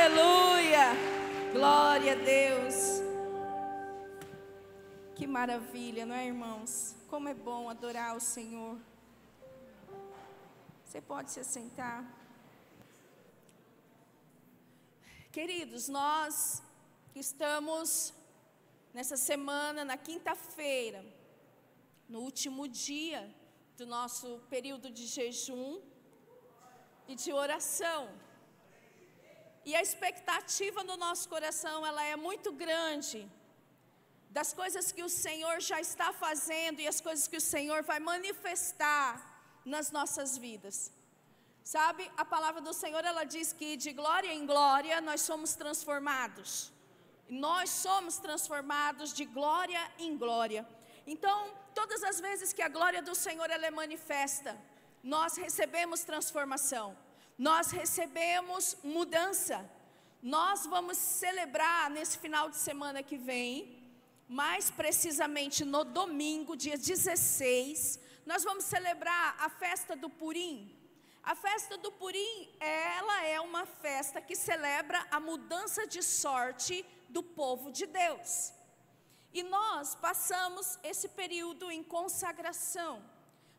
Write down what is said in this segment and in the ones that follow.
Aleluia! Glória a Deus! Que maravilha, não é, irmãos? Como é bom adorar o Senhor. Você pode se assentar. Queridos, nós estamos nessa semana, na quinta-feira, no último dia do nosso período de jejum e de oração. E a expectativa no nosso coração, ela é muito grande, das coisas que o Senhor já está fazendo e as coisas que o Senhor vai manifestar nas nossas vidas. Sabe, a palavra do Senhor, ela diz que de glória em glória nós somos transformados. Nós somos transformados de glória em glória. Então, todas as vezes que a glória do Senhor ela é manifesta, nós recebemos transformação. Nós recebemos mudança. Nós vamos celebrar nesse final de semana que vem, mais precisamente no domingo, dia 16, nós vamos celebrar a festa do Purim. A festa do Purim, ela é uma festa que celebra a mudança de sorte do povo de Deus. E nós passamos esse período em consagração,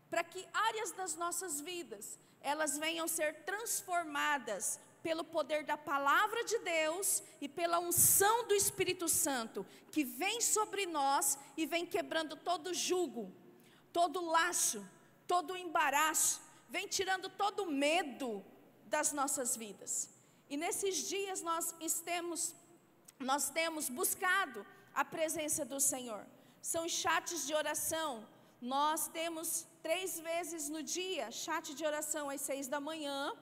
para que áreas das nossas vidas, elas venham ser transformadas pelo poder da palavra de Deus e pela unção do Espírito Santo, que vem sobre nós e vem quebrando todo jugo, todo laço, todo embaraço, vem tirando todo o medo das nossas vidas. E nesses dias nós temos buscado a presença do Senhor. São chats de oração. Nós temos 3 vezes no dia chat de oração às 6 da manhã.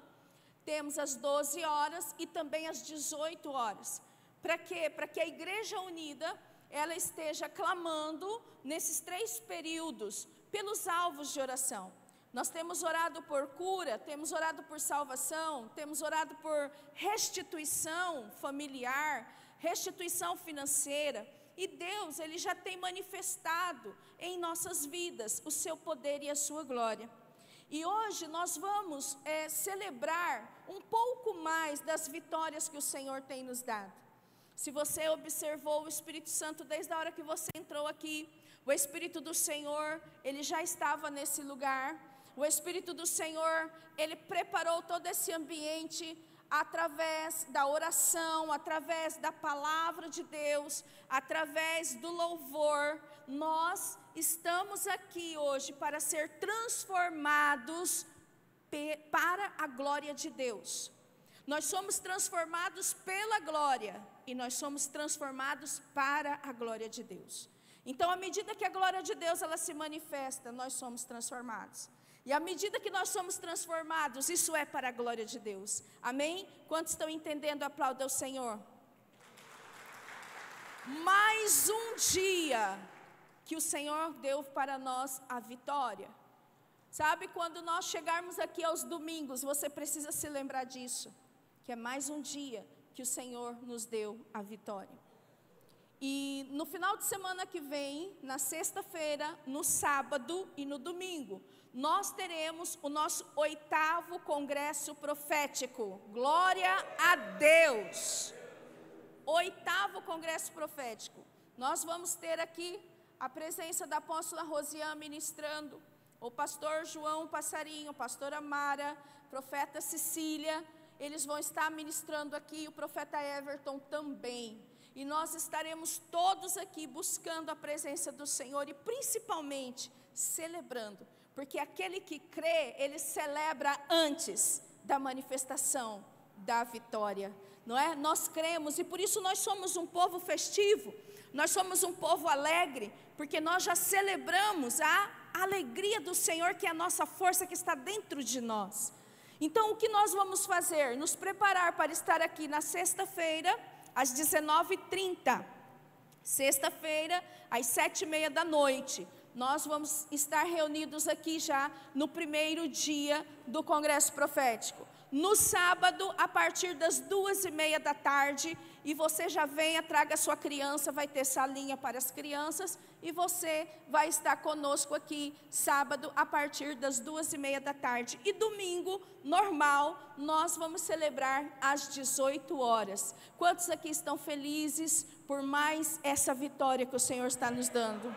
Temos às 12 horas e também às 18 horas. Para quê? Para que a Igreja Unida ela esteja clamando nesses 3 períodos pelos alvos de oração. Nós temos orado por cura, temos orado por salvação, temos orado por restituição familiar, restituição financeira. E Deus, Ele já tem manifestado em nossas vidas o seu poder e a sua glória. E hoje nós vamos celebrar um pouco mais das vitórias que o Senhor tem nos dado. Se você observou o Espírito Santo desde a hora que você entrou aqui, o Espírito do Senhor, Ele já estava nesse lugar. O Espírito do Senhor, Ele preparou todo esse ambiente através da oração, através da palavra de Deus, através do louvor. Nós estamos aqui hoje para ser transformados para a glória de Deus. Nós somos transformados pela glória e nós somos transformados para a glória de Deus. Então, à medida que a glória de Deus ela se manifesta, nós somos transformados. E à medida que nós somos transformados, isso é para a glória de Deus. Amém? Quantos estão entendendo? Aplauda ao Senhor. Mais um dia que o Senhor deu para nós a vitória. Sabe, quando nós chegarmos aqui aos domingos, você precisa se lembrar disso. Que é mais um dia que o Senhor nos deu a vitória. E no final de semana que vem, na sexta-feira, no sábado e no domingo, nós teremos o nosso 8º congresso profético. Glória a Deus! 8º congresso profético. Nós vamos ter aqui a presença da apóstola Rosiane ministrando, o pastor João Passarinho, pastora Mara, profeta Cecília, eles vão estar ministrando aqui, o profeta Everton também. E nós estaremos todos aqui buscando a presença do Senhor e principalmente celebrando. Porque aquele que crê, ele celebra antes da manifestação da vitória. Não é? Nós cremos e por isso nós somos um povo festivo. Nós somos um povo alegre. Porque nós já celebramos a alegria do Senhor, que é a nossa força que está dentro de nós. Então o que nós vamos fazer? Nos preparar para estar aqui na sexta-feira, às 19h30, sexta-feira, às 7h30 da noite, nós vamos estar reunidos aqui já no primeiro dia do Congresso Profético. no sábado, a partir das 2:30 da tarde, e você já venha, traga sua criança, vai ter salinha para as crianças, e você vai estar conosco aqui, sábado, a partir das 2:30 da tarde. E domingo, normal, nós vamos celebrar às 18 horas. Quantos aqui estão felizes por mais essa vitória que o Senhor está nos dando?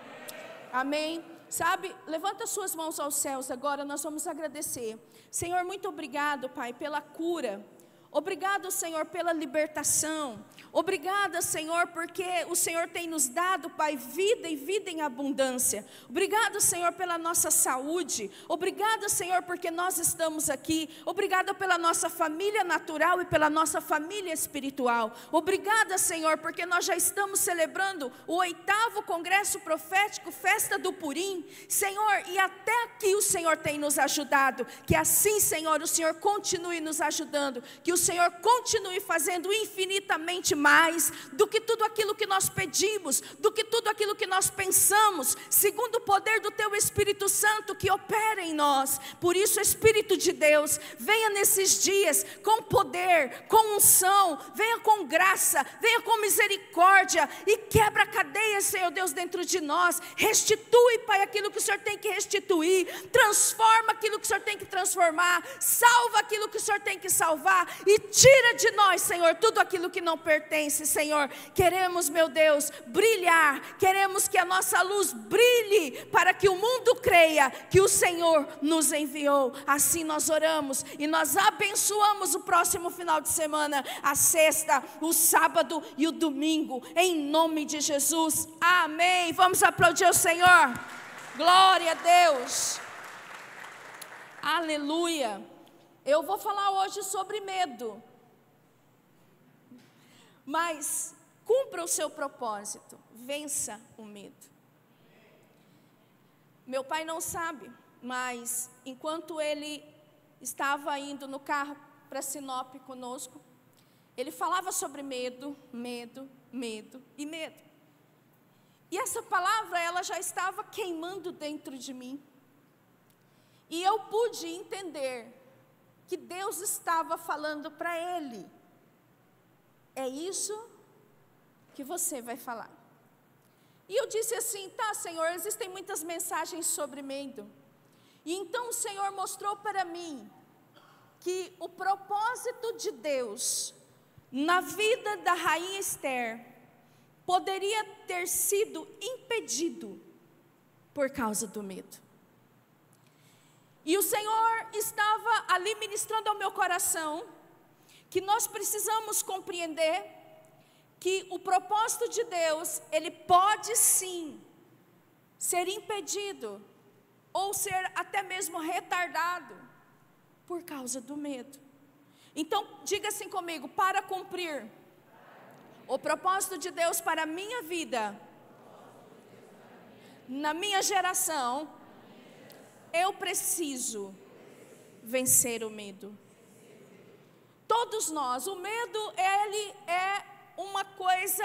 Amém? Sabe, levanta suas mãos aos céus agora, nós vamos agradecer. Senhor, muito obrigado, Pai, pela cura. Obrigado, Senhor, pela libertação. Obrigada, Senhor, porque o Senhor tem nos dado, Pai, vida e vida em abundância. Obrigado, Senhor, pela nossa saúde. Obrigado, Senhor, porque nós estamos aqui. Obrigada pela nossa família natural e pela nossa família espiritual. Obrigada, Senhor, porque nós já estamos celebrando o 8º Congresso Profético, Festa do Purim. Senhor, e até aqui o Senhor tem nos ajudado. Que assim, Senhor, o Senhor continue nos ajudando. Que o Senhor continue fazendo infinitamente mais do que tudo aquilo que nós pedimos, do que tudo aquilo que nós pensamos, segundo o poder do Teu Espírito Santo que opera em nós. Por isso, Espírito de Deus, venha nesses dias com poder, com unção, venha com graça, venha com misericórdia e quebra cadeias, Senhor Deus, dentro de nós. Restitui, Pai, aquilo que o Senhor tem que restituir, transforma aquilo que o Senhor tem que transformar, salva aquilo que o Senhor tem que salvar e tira de nós, Senhor, tudo aquilo que não pertence, Senhor. Queremos, meu Deus, brilhar, queremos que a nossa luz brilhe, para que o mundo creia que o Senhor nos enviou. Assim nós oramos e nós abençoamos o próximo final de semana, a sexta, o sábado e o domingo, em nome de Jesus, amém. Vamos aplaudir o Senhor, glória a Deus, aleluia. Eu vou falar hoje sobre medo, mas cumpra o seu propósito, vença o medo. Meu pai não sabe, mas enquanto ele estava indo no carro para Sinop conosco, ele falava sobre medo, medo, medo e medo. E essa palavra, ela já estava queimando dentro de mim. E eu pude entender que Deus estava falando para ele: é isso que você vai falar. E eu disse assim: tá, Senhor, existem muitas mensagens sobre medo. E então o Senhor mostrou para mim que o propósito de Deus na vida da rainha Esther poderia ter sido impedido por causa do medo. E o Senhor estava ali ministrando ao meu coração que nós precisamos compreender que o propósito de Deus, ele pode sim ser impedido ou ser até mesmo retardado por causa do medo. Então, diga assim comigo: para cumprir o propósito de Deus para a minha vida, na minha geração, eu preciso vencer o medo. Todos nós, o medo, ele é uma coisa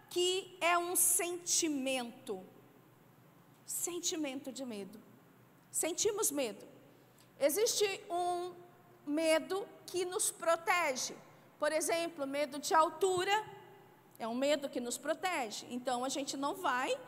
que é um sentimento. Sentimento de medo. Sentimos medo. Existe um medo que nos protege. Por exemplo, medo de altura é um medo que nos protege. Então, a gente não vai,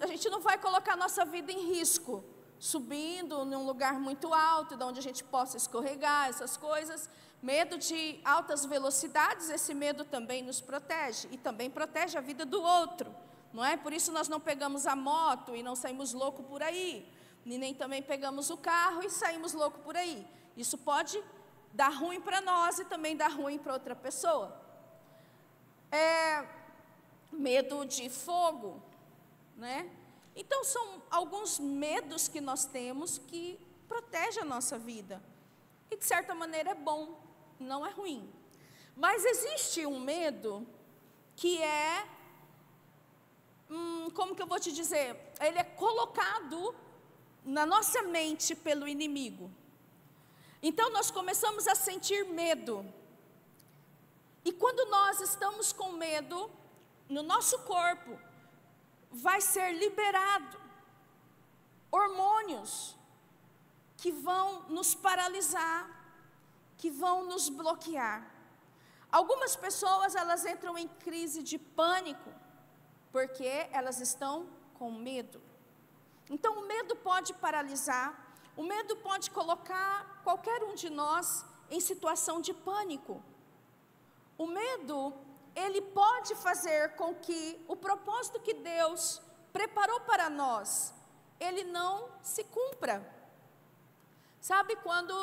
a gente não vai colocar nossa vida em risco, subindo num lugar muito alto, de onde a gente possa escorregar, essas coisas. Medo de altas velocidades, esse medo também nos protege, e também protege a vida do outro, não é? Por isso nós não pegamos a moto e não saímos loucos por aí, e nem também pegamos o carro e saímos loucos por aí. Isso pode dar ruim para nós e também dar ruim para outra pessoa. Medo de fogo, né? Então são alguns medos que nós temos que protegem a nossa vida. E de certa maneira é bom, não é ruim. Mas existe um medo que é, como que eu vou te dizer? Ele é colocado na nossa mente pelo inimigo. Então nós começamos a sentir medo. E quando nós estamos com medo, no nosso corpo vai ser liberado hormônios que vão nos paralisar, que vão nos bloquear. Algumas pessoas, elas entram em crise de pânico, porque elas estão com medo. Então, o medo pode paralisar, o medo pode colocar qualquer um de nós em situação de pânico. O medo, ele pode fazer com que o propósito que Deus preparou para nós, ele não se cumpra. Sabe quando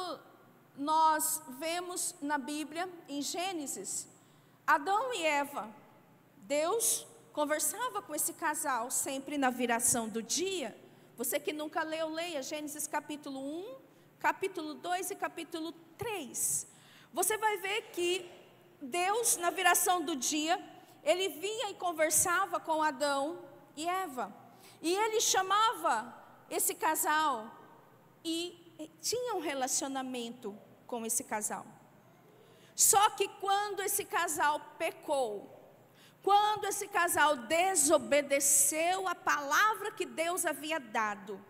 nós vemos na Bíblia, em Gênesis, Adão e Eva, Deus conversava com esse casal sempre na viração do dia. Você que nunca leu, leia Gênesis capítulo 1, capítulo 2 e capítulo 3. Você vai ver que Deus, na viração do dia, ele vinha e conversava com Adão e Eva. E ele chamava esse casal e tinha um relacionamento com esse casal. Só que quando esse casal pecou, quando esse casal desobedeceu a palavra que Deus havia dado,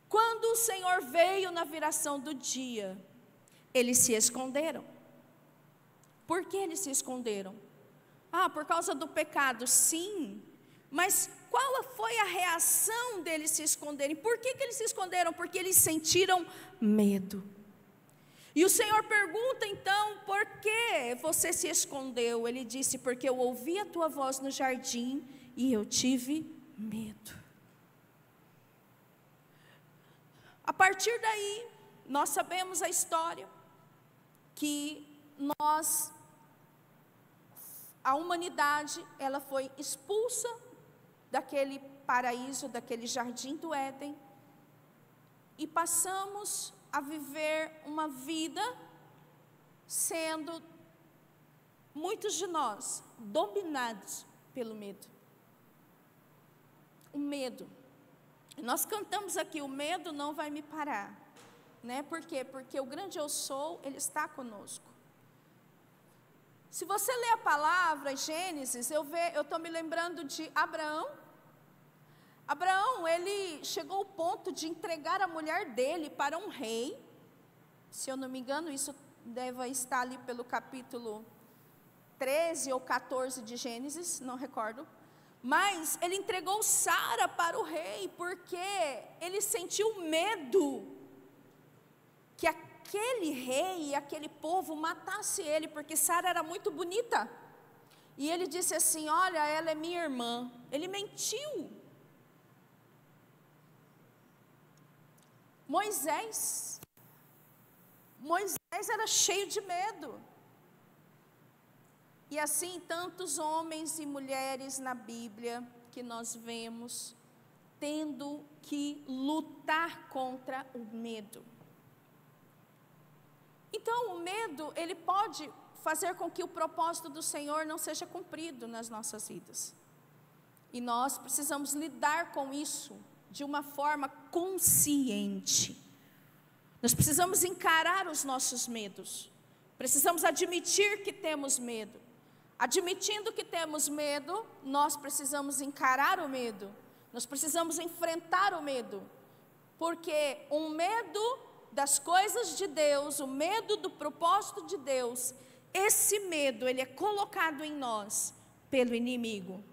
quando o Senhor veio na viração do dia, eles se esconderam. Por que eles se esconderam? Por causa do pecado, sim. Mas qual foi a reação deles se esconderem? Por que eles se esconderam? Porque eles sentiram medo. E o Senhor pergunta então, por que você se escondeu? Ele disse, porque eu ouvi a tua voz no jardim e eu tive medo. A partir daí, nós sabemos a história, que a humanidade, ela foi expulsa daquele paraíso, daquele jardim do Éden, e passamos a viver uma vida sendo, muitos de nós, dominados pelo medo. O medo. Nós cantamos aqui, o medo não vai me parar, né? Por quê? Porque o grande eu sou, ele está conosco. Se você ler a palavra em Gênesis, eu estou me lembrando de Abraão. Abraão, ele chegou ao ponto de entregar a mulher dele para um rei. Se eu não me engano, isso deve estar ali pelo capítulo 13 ou 14 de Gênesis, não recordo. Mas ele entregou Sara para o rei, porque ele sentiu medo que aquele rei e aquele povo matasse ele, porque Sara era muito bonita. E ele disse assim, olha, ela é minha irmã. Ele mentiu. Moisés era cheio de medo. E assim, tantos homens e mulheres na Bíblia que nós vemos tendo que lutar contra o medo. Então, o medo, ele pode fazer com que o propósito do Senhor não seja cumprido nas nossas vidas. E nós precisamos lidar com isso de uma forma consciente. Nós precisamos encarar os nossos medos. Precisamos admitir que temos medo. Admitindo que temos medo, nós precisamos encarar o medo. Nós precisamos enfrentar o medo. Porque um medo das coisas de Deus, o medo do propósito de Deus, esse medo, ele é colocado em nós pelo inimigo.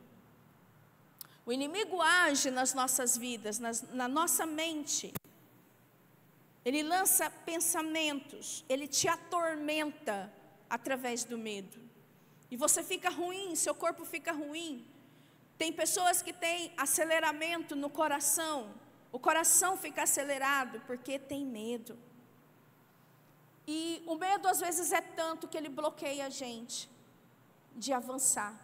O inimigo age nas nossas vidas, na nossa mente. Ele lança pensamentos, ele te atormenta através do medo. E você fica ruim, seu corpo fica ruim. Tem pessoas que têm aceleramento no coração. O coração fica acelerado porque tem medo. E o medo às vezes é tanto que ele bloqueia a gente de avançar.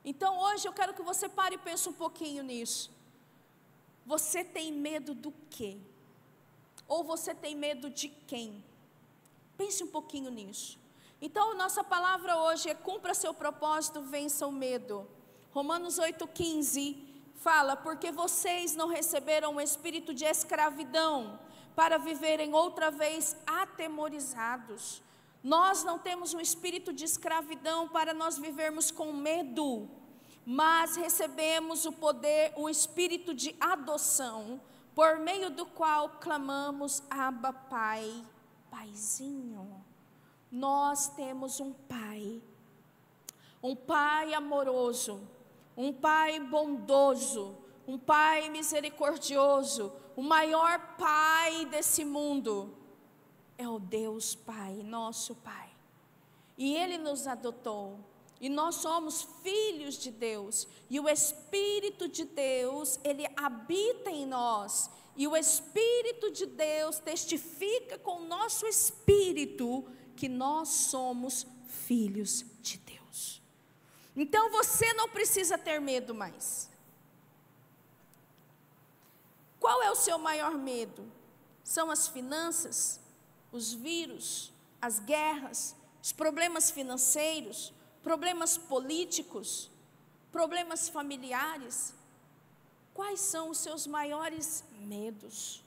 Então hoje eu quero que você pare e pense um pouquinho nisso. Você tem medo do quê? Ou você tem medo de quem? Pense um pouquinho nisso. Então nossa palavra hoje é: cumpra seu propósito, vença o medo. Romanos 8,15 fala: porque vocês não receberam o espírito de escravidão para viverem outra vez atemorizados. Nós não temos um espírito de escravidão para nós vivermos com medo, mas recebemos o poder, o espírito de adoção, por meio do qual clamamos Abba, Pai, Paizinho. Nós temos um Pai amoroso, um Pai bondoso, um Pai misericordioso. O maior Pai desse mundo é o Deus Pai, nosso Pai. E Ele nos adotou. E nós somos filhos de Deus. E o Espírito de Deus, Ele habita em nós. E o Espírito de Deus testifica com o nosso espírito que nós somos filhos de Deus. Então você não precisa ter medo mais. Qual é o seu maior medo? São as finanças, os vírus, as guerras, os problemas financeiros, problemas políticos, problemas familiares? Quais são os seus maiores medos?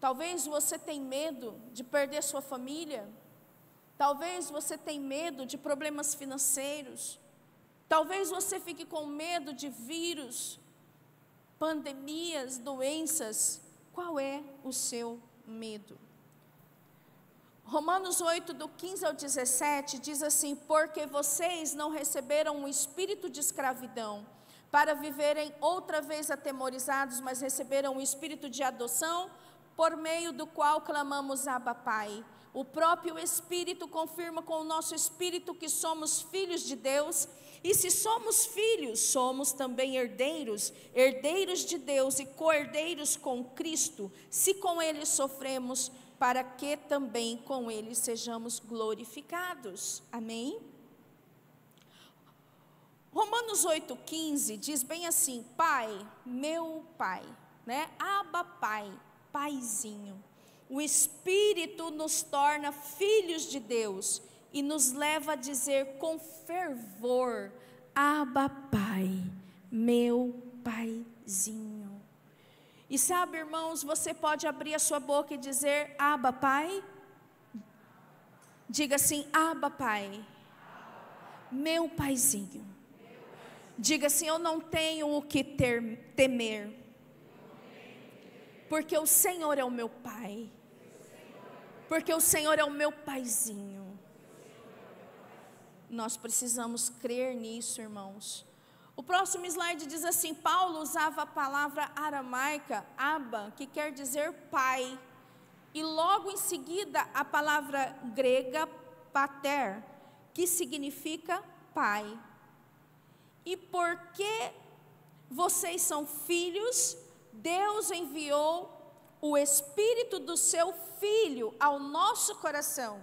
Talvez você tenha medo de perder sua família. Talvez você tenha medo de problemas financeiros. Talvez você fique com medo de vírus, pandemias, doenças. Qual é o seu medo? Romanos 8, do 15 ao 17, diz assim: porque vocês não receberam um espírito de escravidão, para viverem outra vez atemorizados, mas receberam um espírito de adoção, por meio do qual clamamos Abba, Pai. O próprio Espírito confirma com o nosso espírito que somos filhos de Deus, e se somos filhos, somos também herdeiros, herdeiros de Deus e co-herdeiros com Cristo, se com Ele sofremos, para que também com Ele sejamos glorificados. Amém? Romanos 8,15 diz bem assim: Pai, meu Pai, né? Abba, Pai, Paizinho. O Espírito nos torna filhos de Deus e nos leva a dizer com fervor: Abba, Pai, meu Paizinho. E sabe, irmãos, você pode abrir a sua boca e dizer: Abba, Pai. Diga assim: Abba, Pai, meu Paizinho. Diga assim: eu não tenho o que temer, porque o Senhor é o meu Pai. Porque o Senhor é o meu Paizinho. Nós precisamos crer nisso, irmãos. O próximo slide diz assim: Paulo usava a palavra aramaica, Abba, que quer dizer pai. E logo em seguida a palavra grega, pater, que significa pai. E porque vocês são filhos, Deus enviou o Espírito do seu Filho ao nosso coração.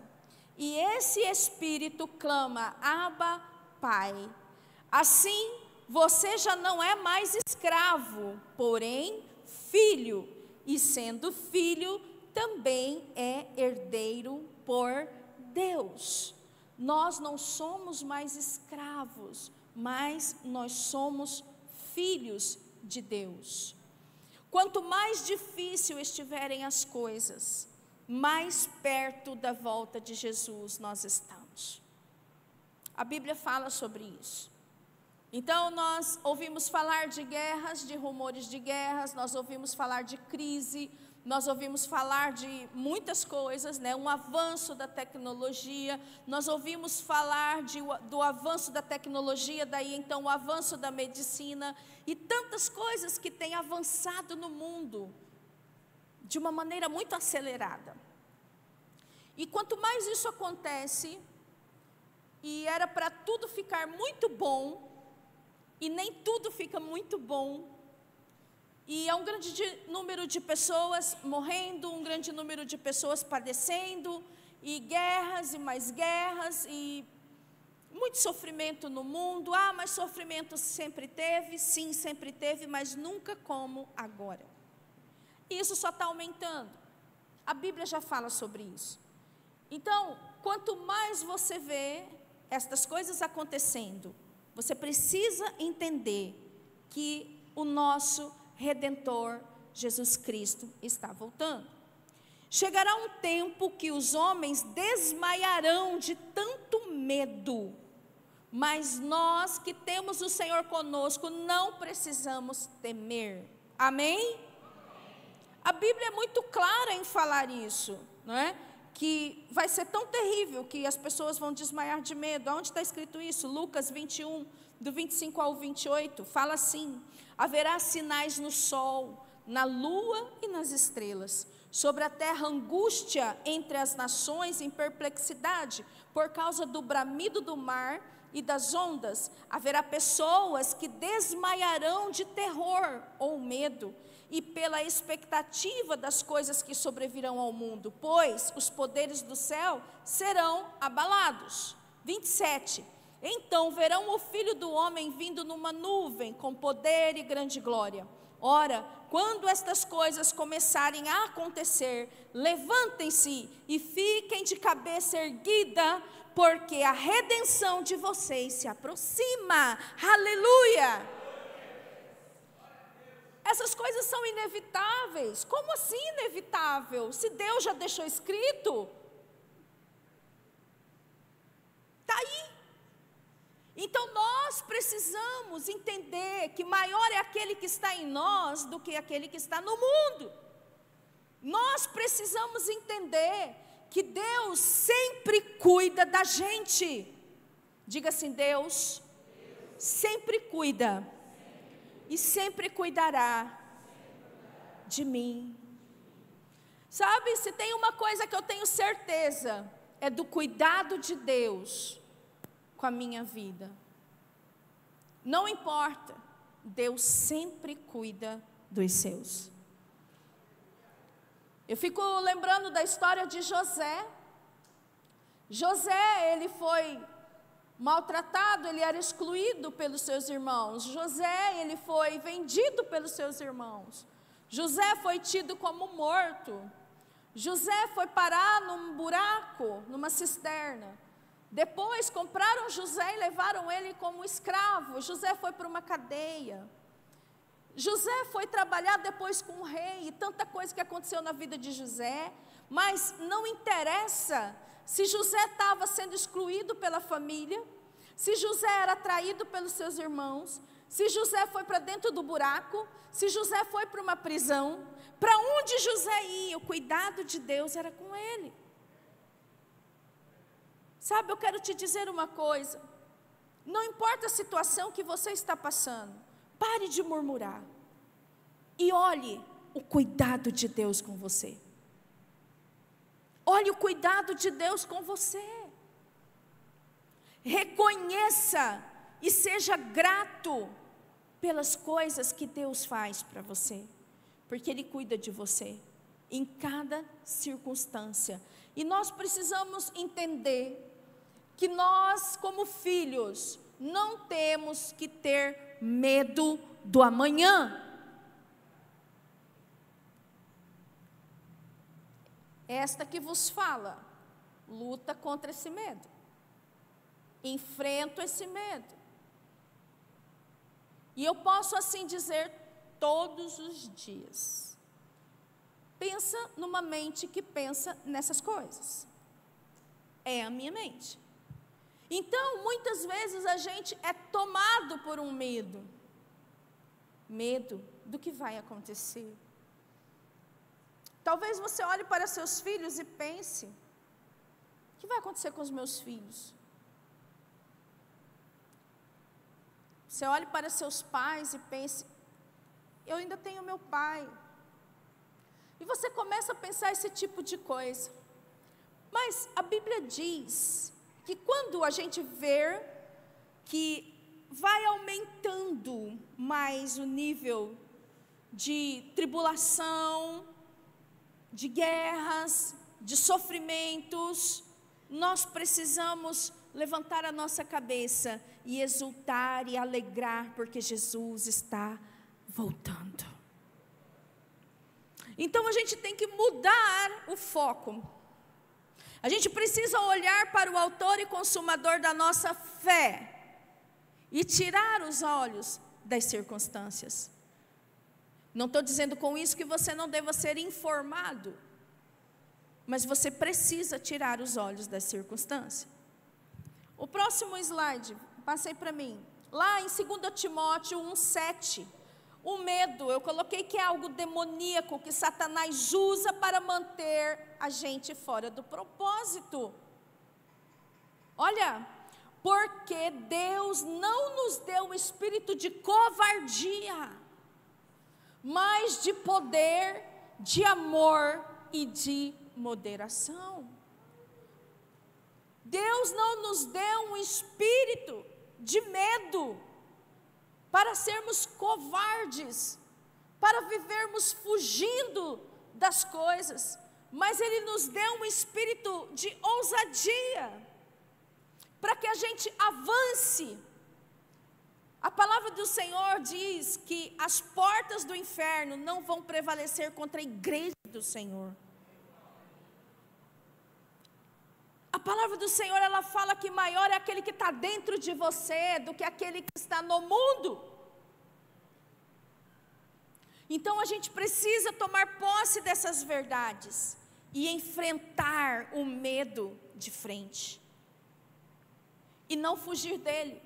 E esse Espírito clama: Abba, Pai. Assim, você já não é mais escravo, porém filho. E sendo filho, também é herdeiro por Deus. Nós não somos mais escravos, mas nós somos filhos de Deus. Quanto mais difícil estiverem as coisas, mais perto da volta de Jesus nós estamos. A Bíblia fala sobre isso. Então nós ouvimos falar de guerras, de rumores de guerras, nós ouvimos falar de crise, nós ouvimos falar de muitas coisas, né? Um avanço da tecnologia, nós ouvimos falar do avanço da tecnologia, daí então o avanço da medicina, e tantas coisas que têm avançado no mundo, de uma maneira muito acelerada. E quanto mais isso acontece, e era para tudo ficar muito bom, e nem tudo fica muito bom, e é um grande número de pessoas morrendo, um grande número de pessoas padecendo, e guerras e mais guerras, e muito sofrimento no mundo. Ah, mas sofrimento sempre teve, sim, sempre teve, mas nunca como agora. E isso só está aumentando. A Bíblia já fala sobre isso. Então, quanto mais você vê estas coisas acontecendo, você precisa entender que o nosso Redentor, Jesus Cristo, está voltando. Chegará um tempo que os homens desmaiarão de tanto medo, mas nós que temos o Senhor conosco não precisamos temer. Amém? A Bíblia é muito clara em falar isso, não é? Que vai ser tão terrível que as pessoas vão desmaiar de medo. Onde está escrito isso? Lucas 21, do 25 ao 28, fala assim: haverá sinais no sol, na lua e nas estrelas, sobre a terra angústia entre as nações em perplexidade, por causa do bramido do mar e das ondas. Haverá pessoas que desmaiarão de terror ou medo, e pela expectativa das coisas que sobrevirão ao mundo, pois os poderes do céu serão abalados. 27. Então verão o Filho do Homem vindo numa nuvem, com poder e grande glória. Ora, quando estas coisas começarem a acontecer, levantem-se e fiquem de cabeça erguida, porque a redenção de vocês se aproxima. Aleluia! Essas coisas são inevitáveis. Como assim inevitável? Se Deus já deixou escrito, está aí. Então nós precisamos entender que maior é aquele que está em nós do que aquele que está no mundo. Nós precisamos entender que Deus sempre cuida da gente. Diga assim: Deus sempre cuida e sempre cuidará de mim. Sabe, se tem uma coisa que eu tenho certeza, é do cuidado de Deus com a minha vida. Não importa, Deus sempre cuida dos seus. Eu fico lembrando da história de José. José, ele foi maltratado, ele era excluído pelos seus irmãos. José, ele foi vendido pelos seus irmãos. José foi tido como morto. José foi parar num buraco, numa cisterna. Depois compraram José e levaram ele como escravo. José foi para uma cadeia. José foi trabalhar depois com o rei, e tanta coisa que aconteceu na vida de José. Mas não interessa se José estava sendo excluído pela família, se José era traído pelos seus irmãos, se José foi para dentro do buraco, se José foi para uma prisão. Para onde José ia, o cuidado de Deus era com ele. Sabe, eu quero te dizer uma coisa: não importa a situação que você está passando, pare de murmurar e olhe o cuidado de Deus com você. Olhe o cuidado de Deus com você. Reconheça e seja grato pelas coisas que Deus faz para você, porque Ele cuida de você em cada circunstância. E nós precisamos entender que nós, como filhos, não temos que ter medo do amanhã. Esta que vos fala, luta contra esse medo. Enfrento esse medo. E eu posso assim dizer todos os dias. Pensa numa mente que pensa nessas coisas. É a minha mente. Então, muitas vezes a gente é tomado por um medo. Medo do que vai acontecer. Talvez você olhe para seus filhos e pense: o que vai acontecer com os meus filhos? Você olhe para seus pais e pense: eu ainda tenho meu pai. E você começa a pensar esse tipo de coisa. Mas a Bíblia diz que quando a gente vê que vai aumentando mais o nível de tribulação, de guerras, de sofrimentos, nós precisamos levantar a nossa cabeça e exultar e alegrar, porque Jesus está voltando. Então a gente tem que mudar o foco. A gente precisa olhar para o autor e consumador da nossa fé e tirar os olhos das circunstâncias. Não estou dizendo com isso que você não deva ser informado, mas você precisa tirar os olhos das circunstâncias. O próximo slide, passei para mim. Lá em 2 Timóteo 1,7, O medo, eu coloquei que é algo demoníaco que Satanás usa para manter a gente fora do propósito. Olha, porque Deus não nos deu um espírito de covardia, mas de poder, de amor e de moderação. Deus não nos deu um espírito de medo para sermos covardes, para vivermos fugindo das coisas, mas Ele nos deu um espírito de ousadia, para que a gente avance. A palavra do Senhor diz que as portas do inferno não vão prevalecer contra a igreja do Senhor. A palavra do Senhor, ela fala que maior é aquele que está dentro de você do que aquele que está no mundo. Então a gente precisa tomar posse dessas verdades e enfrentar o medo de frente. E não fugir dele.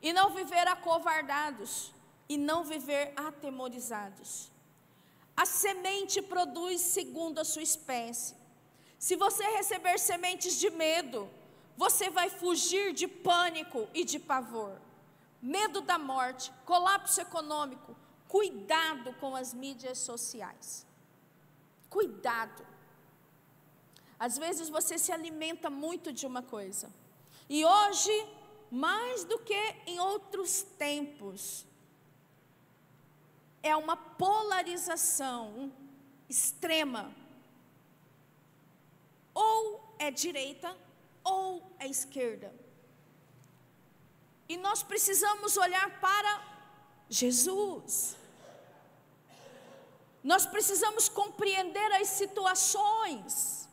E não viver acovardados. E não viver atemorizados. A semente produz segundo a sua espécie. Se você receber sementes de medo, você vai fugir de pânico e de pavor. Medo da morte, colapso econômico. Cuidado com as mídias sociais. Cuidado. Às vezes você se alimenta muito de uma coisa. E hoje, mais do que em outros tempos, é uma polarização extrema. Ou é direita, ou é esquerda. E nós precisamos olhar para Jesus. Nós precisamos compreender as situações,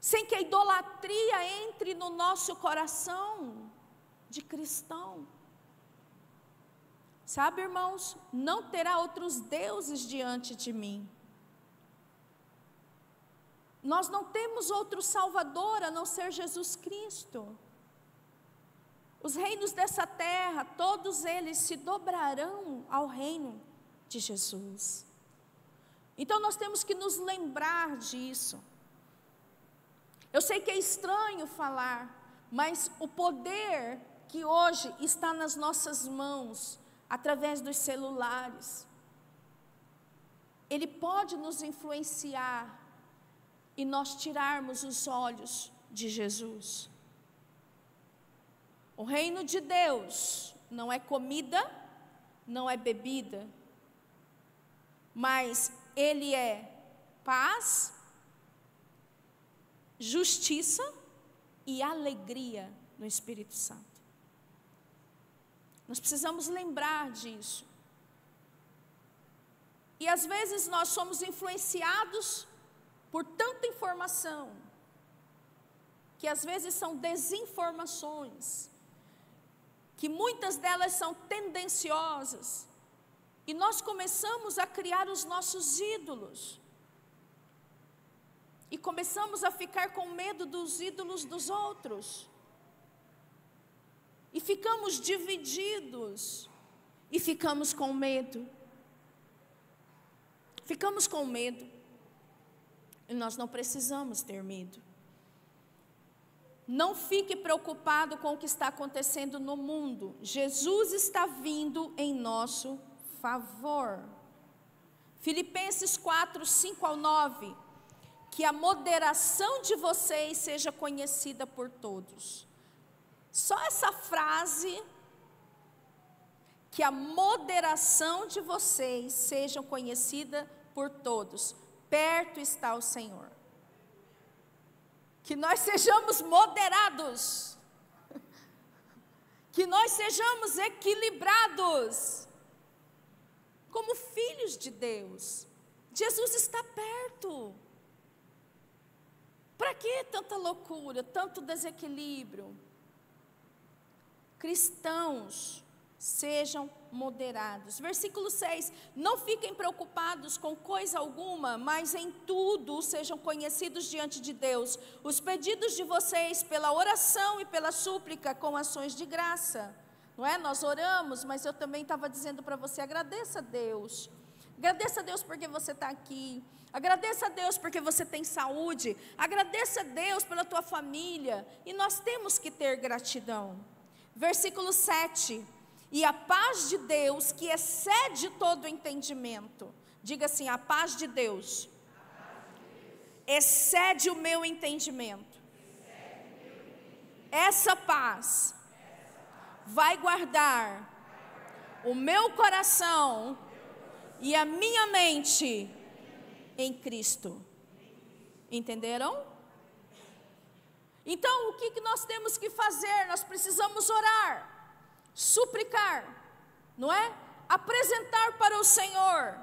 sem que a idolatria entre no nosso coração de cristão. Sabe, irmãos, não terá outros deuses diante de mim. Nós não temos outro Salvador a não ser Jesus Cristo. Os reinos dessa terra, todos eles se dobrarão ao reino de Jesus. Então nós temos que nos lembrar disso. Eu sei que é estranho falar, mas o poder que hoje está nas nossas mãos, através dos celulares, ele pode nos influenciar e nós tirarmos os olhos de Jesus. O reino de Deus não é comida, não é bebida, mas ele é paz, justiça e alegria no Espírito Santo. Nós precisamos lembrar disso. E às vezes nós somos influenciados por tanta informação, que às vezes são desinformações, que muitas delas são tendenciosas, e nós começamos a criar os nossos ídolos. E começamos a ficar com medo dos ídolos dos outros. E ficamos divididos. E ficamos com medo. Ficamos com medo. E nós não precisamos ter medo. Não fique preocupado com o que está acontecendo no mundo. Jesus está vindo em nosso favor. Filipenses 4, 5 ao 9. Que a moderação de vocês seja conhecida por todos. Só essa frase, que a moderação de vocês seja conhecida por todos. Perto está o Senhor. Que nós sejamos moderados. Que nós sejamos equilibrados. Como filhos de Deus. Jesus está perto. Para que tanta loucura, tanto desequilíbrio? Cristãos, sejam moderados. Versículo 6, não fiquem preocupados com coisa alguma, mas em tudo sejam conhecidos diante de Deus os pedidos de vocês pela oração e pela súplica com ações de graça. não é? Nós oramos, mas eu também estava dizendo para você, agradeça a Deus. Agradeça a Deus porque você está aqui. Agradeça a Deus porque você tem saúde. Agradeça a Deus pela tua família. E nós temos que ter gratidão. Versículo 7. E a paz de Deus, que excede todo entendimento. Diga assim, a paz de Deus excede o meu entendimento. Essa paz vai guardar o meu coração e a minha mente em Cristo. Entenderam? Então, o que nós temos que fazer? Nós precisamos orar, suplicar, não é? Apresentar para o Senhor,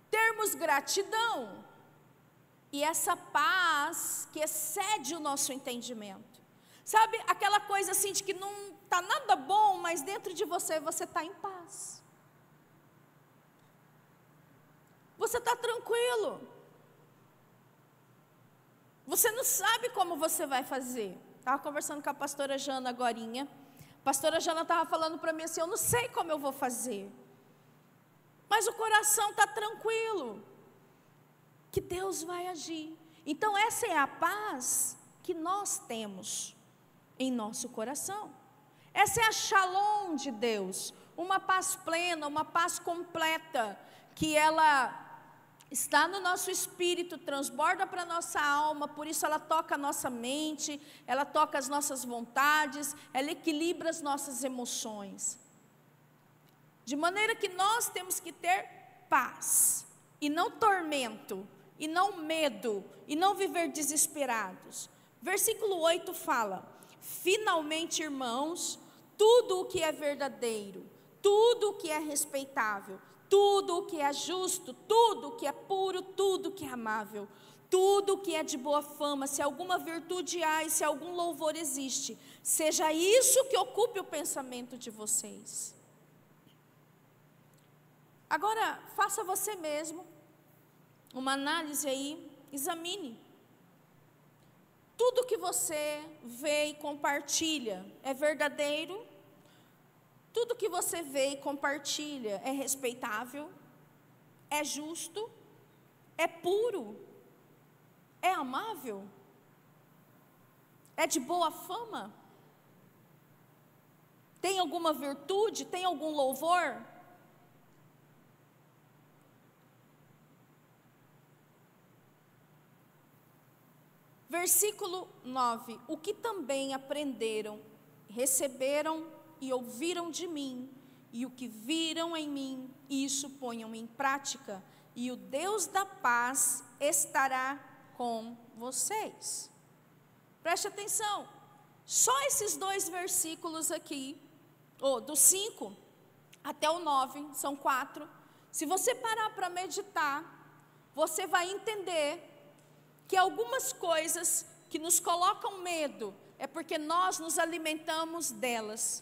termos gratidão, e essa paz que excede o nosso entendimento. Sabe, aquela coisa assim de que não está nada bom, mas dentro de você está em paz. Você está tranquilo. Você não sabe como você vai fazer. Estava conversando com a pastora Jana agorinha. A pastora Jana estava falando para mim assim, eu não sei como eu vou fazer. Mas o coração está tranquilo. Que Deus vai agir. Então essa é a paz que nós temos em nosso coração. Essa é a shalom de Deus. Uma paz plena, uma paz completa. Que ela está no nosso espírito, transborda para a nossa alma, por isso ela toca a nossa mente, ela toca as nossas vontades, ela equilibra as nossas emoções. De maneira que nós temos que ter paz, e não tormento, e não medo, e não viver desesperados. Versículo 8 fala, finalmente, irmãos, tudo o que é verdadeiro, tudo o que é respeitável, tudo o que é justo, tudo o que é puro, tudo o que é amável, tudo o que é de boa fama, se alguma virtude há e se algum louvor existe, seja isso que ocupe o pensamento de vocês. Agora, faça você mesmo uma análise aí, examine. Tudo que você vê e compartilha é verdadeiro? Tudo que você vê e compartilha é respeitável, é justo, é puro, é amável, é de boa fama? Tem alguma virtude, tem algum louvor? Versículo 9, o que também aprenderam, receberam e ouviram de mim, e o que viram em mim, isso ponham em prática, e o Deus da paz estará com vocês. Preste atenção, só esses 2 versículos aqui, do 5 até o 9, são 4, se você parar para meditar, você vai entender que algumas coisas que nos colocam medo, é porque nós nos alimentamos delas.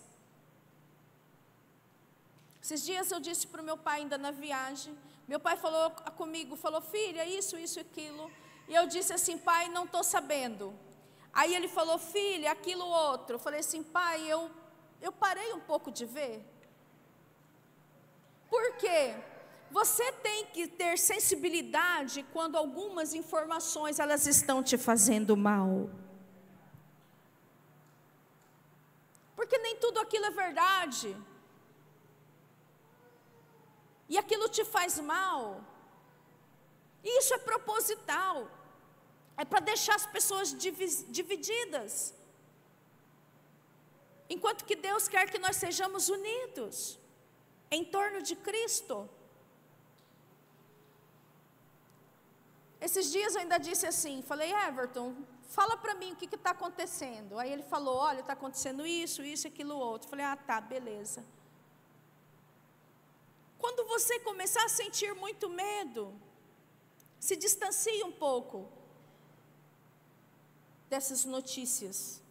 Esses dias eu disse para o meu pai ainda na viagem, meu pai falou comigo, falou, filha, isso, aquilo, e eu disse assim, pai, não estou sabendo. Aí ele falou, filha, aquilo outro, eu falei assim, pai, eu parei um pouco de ver. Por quê? Você tem que ter sensibilidade quando algumas informações elas estão te fazendo mal. Porque nem tudo aquilo é verdade. E aquilo te faz mal. E isso é proposital. É para deixar as pessoas divididas. Enquanto que Deus quer que nós sejamos unidos em torno de Cristo. Esses dias eu ainda disse assim, falei, Everton, fala para mim o que está acontecendo. Aí ele falou, olha, está acontecendo isso, aquilo, outro. Falei, tá, beleza. Quando você começar a sentir muito medo, se distancie um pouco dessas notícias.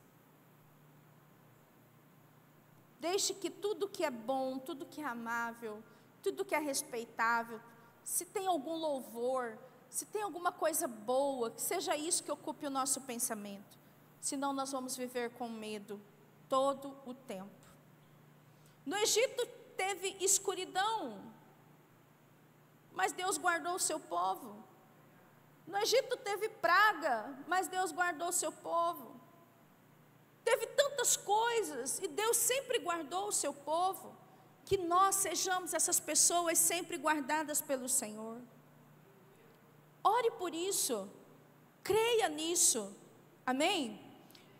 Deixe que tudo que é bom, tudo que é amável, tudo que é respeitável, se tem algum louvor, se tem alguma coisa boa, que seja isso que ocupe o nosso pensamento. Senão nós vamos viver com medo. todo o tempo. No Egito teve escuridão, mas Deus guardou o seu povo. No Egito teve praga, mas Deus guardou o seu povo. Teve tantas coisas e Deus sempre guardou o seu povo. Que nós sejamos essas pessoas sempre guardadas pelo Senhor. Ore por isso, creia nisso, amém?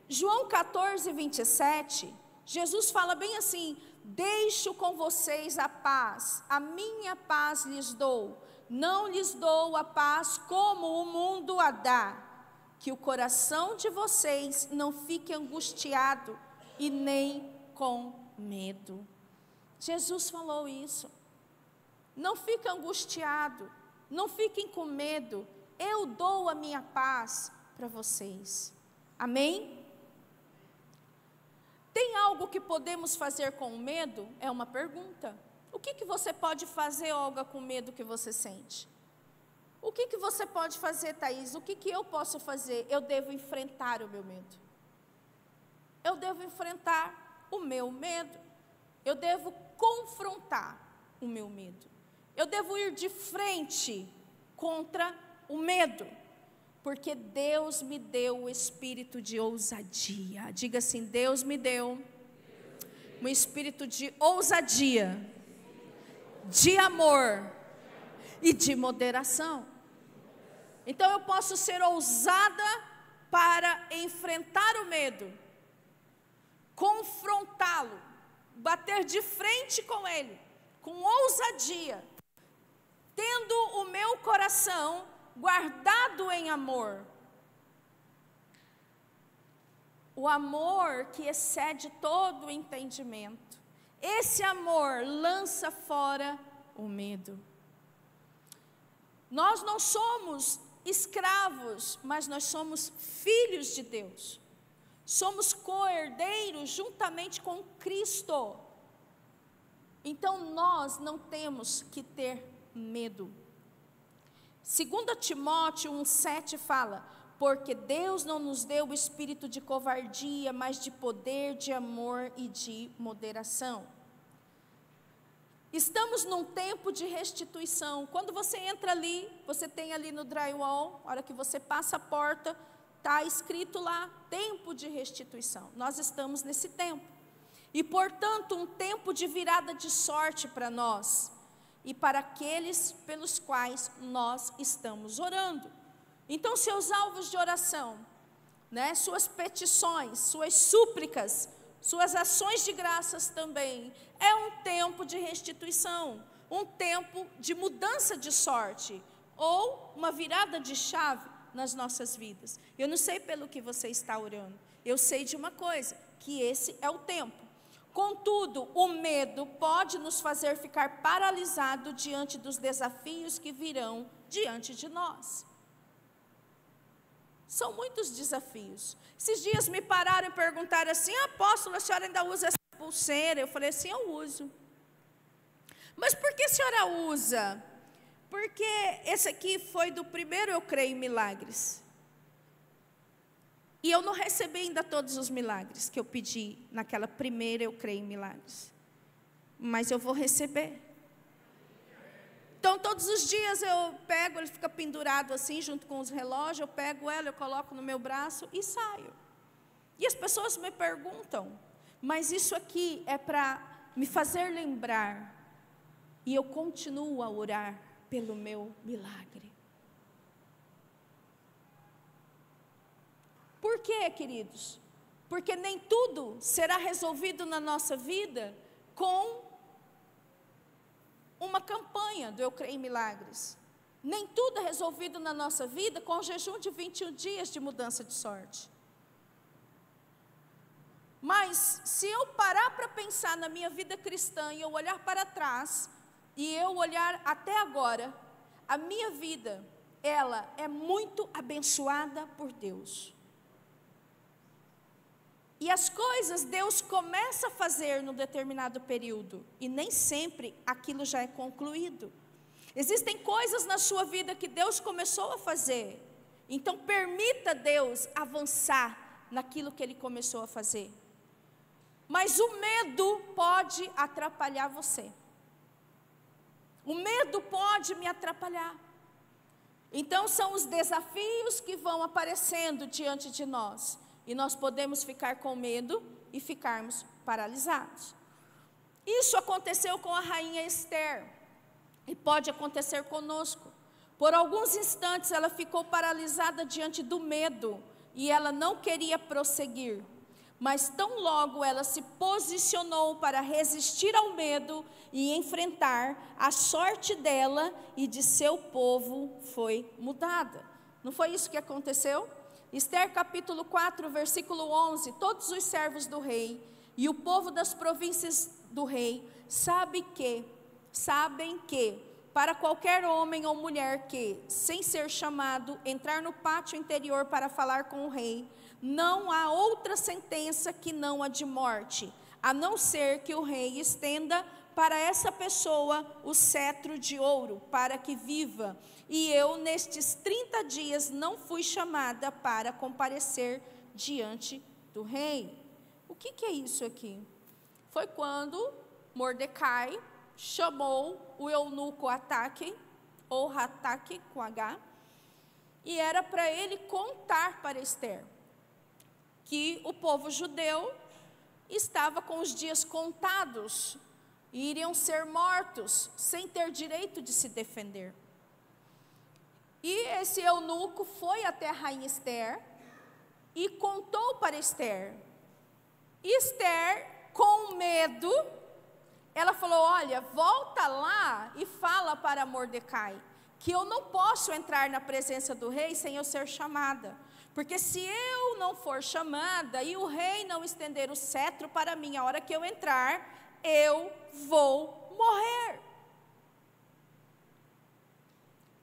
João 14, 27, Jesus fala bem assim: deixo com vocês a paz, a minha paz lhes dou, não lhes dou a paz como o mundo a dá, que o coração de vocês não fique angustiado e nem com medo. Jesus falou isso. Não fique angustiado, não fiquem com medo, eu dou a minha paz para vocês. Amém? Tem algo que podemos fazer com o medo? É uma pergunta. O que você pode fazer, Olga, com o medo que você sente? O que você pode fazer, Thaís? O que eu posso fazer? Eu devo enfrentar o meu medo. Eu devo enfrentar o meu medo. Eu devo confrontar o meu medo. Eu devo ir de frente contra o medo. Porque Deus me deu o espírito de ousadia. Diga assim: Deus me deu um espírito de ousadia, de amor e de moderação. Então eu posso ser ousada para enfrentar o medo, confrontá-lo, bater de frente com ele, com ousadia, tendo o meu coração guardado em amor. O amor que excede todo o entendimento. Esse amor lança fora o medo. Nós não somos escravos, mas nós somos filhos de Deus. Somos co-herdeiros juntamente com Cristo. Então nós não temos que ter medo. 2 Timóteo 1,7 fala: porque Deus não nos deu o espírito de covardia, mas de poder, de amor e de moderação. Estamos num tempo de restituição. Quando você entra ali, você tem ali no drywall, a hora que você passa a porta, está escrito lá, tempo de restituição. Nós estamos nesse tempo. E, portanto, um tempo de virada de sorte para nós e para aqueles pelos quais nós estamos orando. Então, seus alvos de oração, suas petições, suas súplicas, suas ações de graças também, é um tempo de restituição, um tempo de mudança de sorte, ou uma virada de chave nas nossas vidas. Eu não sei pelo que você está orando, eu sei de uma coisa, que esse é o tempo. Contudo, o medo pode nos fazer ficar paralisado diante dos desafios que virão diante de nós. São muitos desafios. Esses dias me pararam e perguntaram assim: apóstolo, a senhora ainda usa essa pulseira? Eu falei assim: eu uso. Mas por que a senhora usa? Porque esse aqui foi do primeiro Eu Creio em Milagres. E eu não recebi ainda todos os milagres que eu pedi naquela primeira Eu Creio em Milagres. Mas eu vou receber. Então, todos os dias eu pego, ele fica pendurado assim, junto com os relógios, eu pego ela, eu coloco no meu braço e saio. E as pessoas me perguntam, mas isso aqui é para me fazer lembrar, e eu continuo a orar pelo meu milagre. Por quê, queridos? Porque nem tudo será resolvido na nossa vida com uma campanha do Eu Creio em Milagres. Nem tudo é resolvido na nossa vida com o jejum de 21 dias de mudança de sorte. Mas se eu parar para pensar na minha vida cristã e eu olhar para trás, e eu olhar até agora, a minha vida, ela é muito abençoada por Deus. E as coisas Deus começa a fazer num determinado período, e nem sempre aquilo já é concluído. Existem coisas na sua vida que Deus começou a fazer, então permita Deus avançar naquilo que Ele começou a fazer. Mas o medo pode atrapalhar você. O medo pode me atrapalhar. Então são os desafios que vão aparecendo diante de nós. E nós podemos ficar com medo e ficarmos paralisados. Isso aconteceu com a rainha Esther. E pode acontecer conosco. Por alguns instantes ela ficou paralisada diante do medo. E ela não queria prosseguir. Mas tão logo ela se posicionou para resistir ao medo e enfrentar, a sorte dela e de seu povo foi mudada. Não foi isso que aconteceu? Esther capítulo 4, versículo 11, todos os servos do rei e o povo das províncias do rei sabem que para qualquer homem ou mulher que, sem ser chamado, entrar no pátio interior para falar com o rei, não há outra sentença que não a de morte, a não ser que o rei estenda para essa pessoa o cetro de ouro, para que viva. E eu, nestes 30 dias, não fui chamada para comparecer diante do rei. O que é isso aqui? Foi quando Mordecai chamou o eunuco Ataque, ou Hataque, com H, e era para ele contar para Esther que o povo judeu estava com os dias contados e iriam ser mortos sem ter direito de se defender. E esse eunuco foi até a rainha Esther e contou para Esther. Esther, com medo, ela falou: olha, volta lá e fala para Mordecai que eu não posso entrar na presença do rei sem eu ser chamada. Porque se eu não for chamada e o rei não estender o cetro para mim, a hora que eu entrar, eu vou morrer.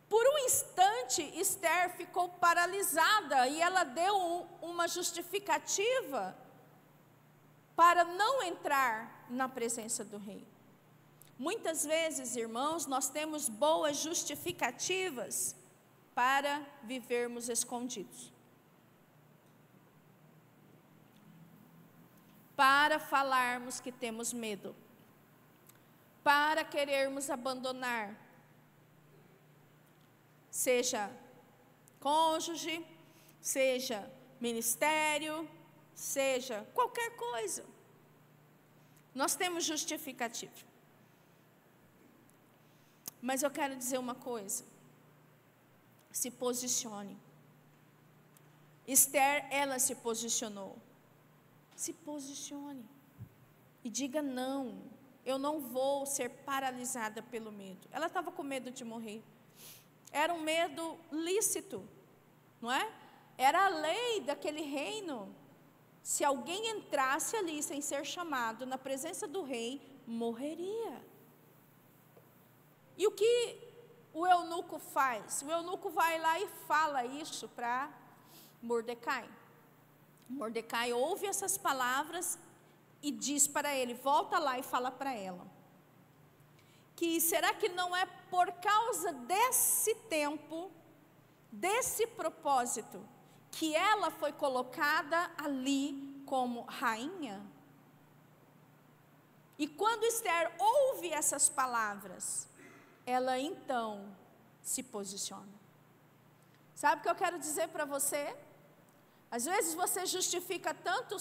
Por um instante, Esther ficou paralisada e ela deu uma justificativa para não entrar na presença do rei. Muitas vezes, irmãos, nós temos boas justificativas para vivermos escondidos. Para falarmos que temos medo, para querermos abandonar, seja cônjuge, seja ministério, seja qualquer coisa. Nós temos justificativa. Mas eu quero dizer uma coisa, se posicione. Esther, ela se posicionou. Se posicione e diga não, eu não vou ser paralisada pelo medo. Ela estava com medo de morrer. Era um medo lícito, não é? Era a lei daquele reino. Se alguém entrasse ali sem ser chamado na presença do rei, morreria. E o que o eunuco faz? O eunuco vai lá e fala isso para Mordecai. Mordecai ouve essas palavras e diz para ele: volta lá e fala para ela. Que será que não é por causa desse tempo, desse propósito, que ela foi colocada ali como rainha? E quando Esther ouve essas palavras, ela então se posiciona. Sabe o que eu quero dizer para você? Às vezes você justifica tanto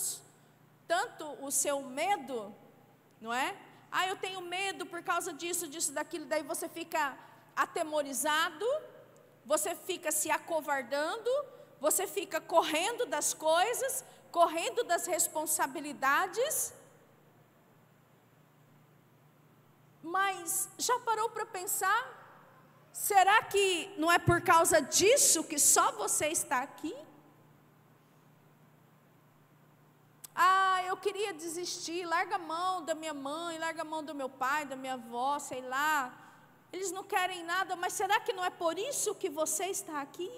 o seu medo, não é? Ah, eu tenho medo por causa disso, daquilo. Daí você fica atemorizado, você fica se acovardando, você fica correndo das coisas, correndo das responsabilidades. Mas já parou para pensar? Será que não é por causa disso que só você está aqui? Ah, eu queria desistir, larga a mão da minha mãe, larga a mão do meu pai, da minha avó, sei lá. Eles não querem nada, mas será que não é por isso que você está aqui?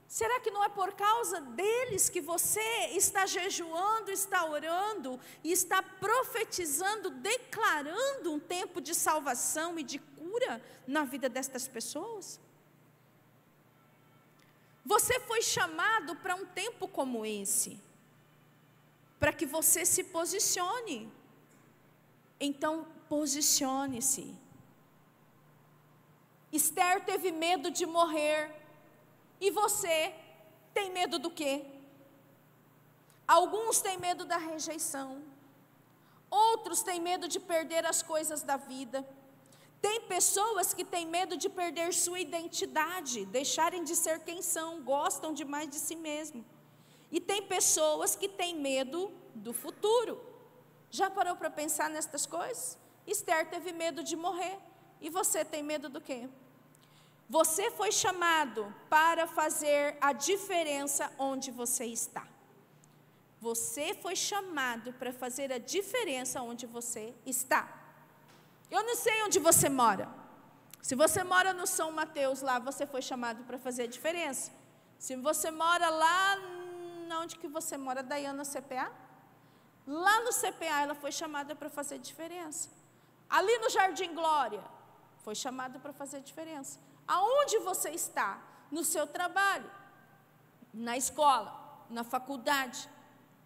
Será que não é por causa deles que você está jejuando, está orando e está profetizando, declarando um tempo de salvação e de cura na vida destas pessoas? Você foi chamado para um tempo como esse. para que você se posicione. Então, posicione-se. Esther teve medo de morrer. E você tem medo do quê? Alguns têm medo da rejeição. Outros têm medo de perder as coisas da vida. Tem pessoas que têm medo de perder sua identidade, deixarem de ser quem são, gostam demais de si mesmo. E tem pessoas que têm medo do futuro. Já parou para pensar nestas coisas? Esther teve medo de morrer. E você tem medo do quê? Você foi chamado para fazer a diferença onde você está. Você foi chamado para fazer a diferença onde você está. Eu não sei onde você mora. Se você mora no São Mateus, lá você foi chamado para fazer a diferença. Se você mora lá, onde que você mora, Dayana, CPA? Lá no CPA ela foi chamada para fazer a diferença. Ali no Jardim Glória, foi chamada para fazer a diferença. Aonde você está? No seu trabalho, na escola, na faculdade,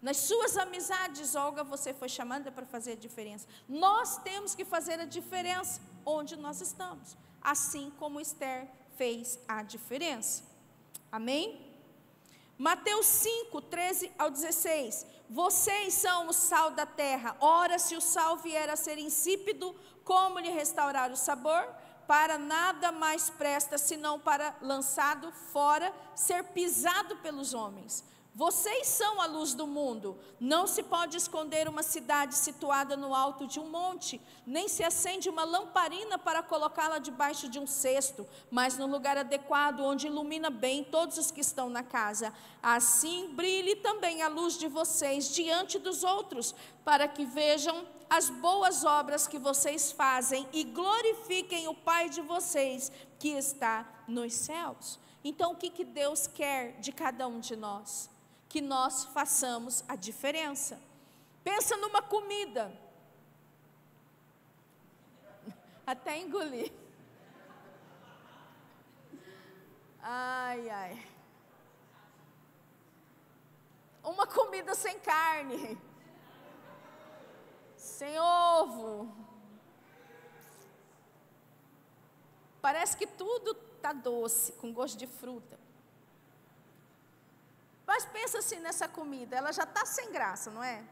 nas suas amizades, Olga, você foi chamada para fazer a diferença. Nós temos que fazer a diferença onde nós estamos, assim como Esther fez a diferença. Amém? Mateus 5, 13 ao 16. Vocês são o sal da terra. Ora, se o sal vier a ser insípido, como lhe restaurar o sabor? Para nada mais presta, senão para, lançado fora, ser pisado pelos homens. Vocês são a luz do mundo. Não se pode esconder uma cidade situada no alto de um monte, nem se acende uma lamparina para colocá-la debaixo de um cesto, mas no lugar adequado, onde ilumina bem todos os que estão na casa. Assim brilhe também a luz de vocês diante dos outros, para que vejam as boas obras que vocês fazem e glorifiquem o Pai de vocês que está nos céus. Então, o que Deus quer de cada um de nós? Que nós façamos a diferença. Pensa numa comida. Até engolir. Ai, ai. Uma comida sem carne, sem ovo. Parece que tudo está doce, com gosto de fruta. Mas pensa assim nessa comida, ela já está sem graça, não é?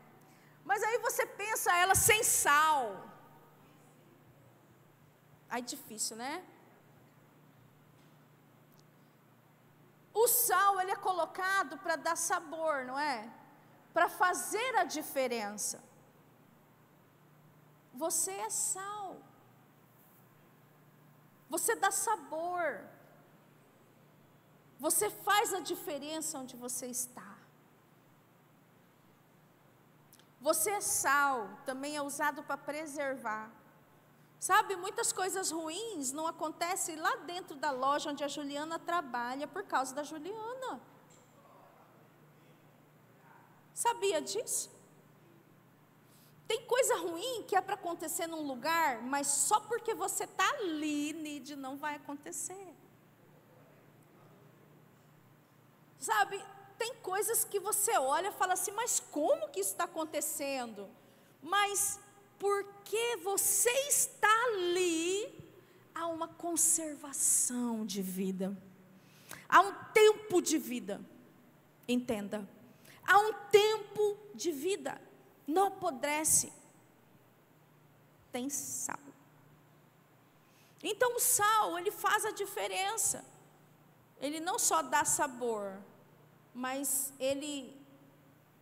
Mas aí você pensa ela sem sal. Aí difícil, né? O sal, ele é colocado para dar sabor, não é? Para fazer a diferença. Você é sal. Você dá sabor. Você faz a diferença onde você está. Você é sal, também é usado para preservar. Sabe, muitas coisas ruins não acontecem lá dentro da loja onde a Juliana trabalha por causa da Juliana. Sabia disso? Tem coisa ruim que é para acontecer num lugar, mas só porque você está ali, Nide, não vai acontecer. Sabe, tem coisas que você olha e fala assim, mas como que isso está acontecendo? Mas porque você está ali, há uma conservação de vida. Há um tempo de vida, entenda. Há um tempo de vida, não apodrece. Tem sal. Então o sal, ele faz a diferença. Ele não só dá sabor, mas ele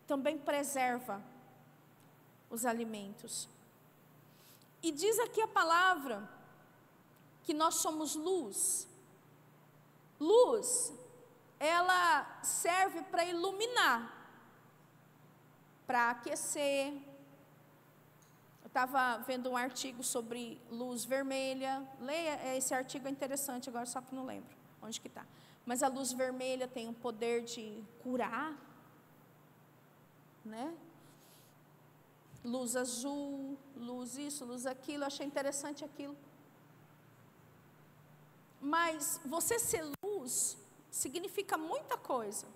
também preserva os alimentos. E diz aqui a palavra que nós somos luz. Luz, ela serve para iluminar, para aquecer. Eu estava vendo um artigo sobre luz vermelha. Leia, esse artigo é interessante agora, só que não lembro onde que está. Mas a luz vermelha tem o poder de curar, né? Luz azul, luz isso, luz aquilo, eu achei interessante aquilo. Mas você ser luz significa muita coisa.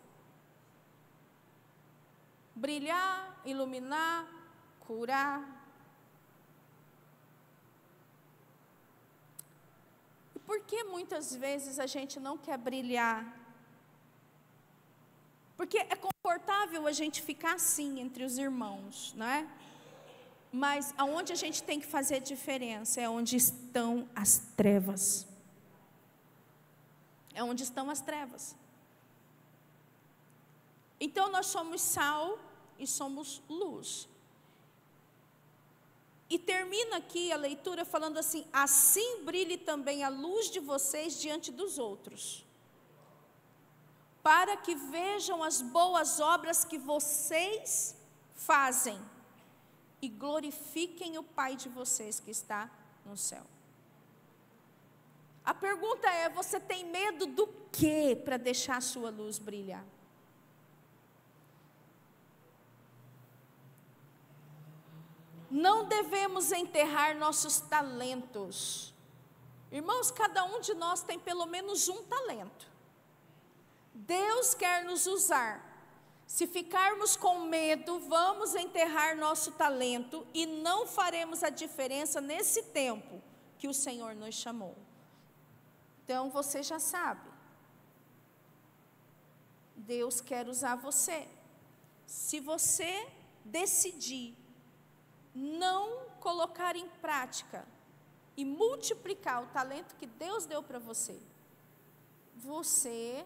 brilhar, iluminar, curar. E por que muitas vezes a gente não quer brilhar? Porque é confortável a gente ficar assim entre os irmãos, não é? Mas aonde a gente tem que fazer diferença é onde estão as trevas. É onde estão as trevas. Então nós somos sal e somos luz. E termina aqui a leitura falando assim: assim brilhe também a luz de vocês diante dos outros, para que vejam as boas obras que vocês fazem e glorifiquem o Pai de vocês que está no céu. A pergunta é: você tem medo do quê para deixar a sua luz brilhar? Não devemos enterrar nossos talentos. Irmãos, cada um de nós tem pelo menos um talento. Deus quer nos usar. Se ficarmos com medo, vamos enterrar nosso talento e não faremos a diferença nesse tempo que o Senhor nos chamou. Então você já sabe. Deus quer usar você. Se você decidir não colocar em prática e multiplicar o talento que Deus deu para você, você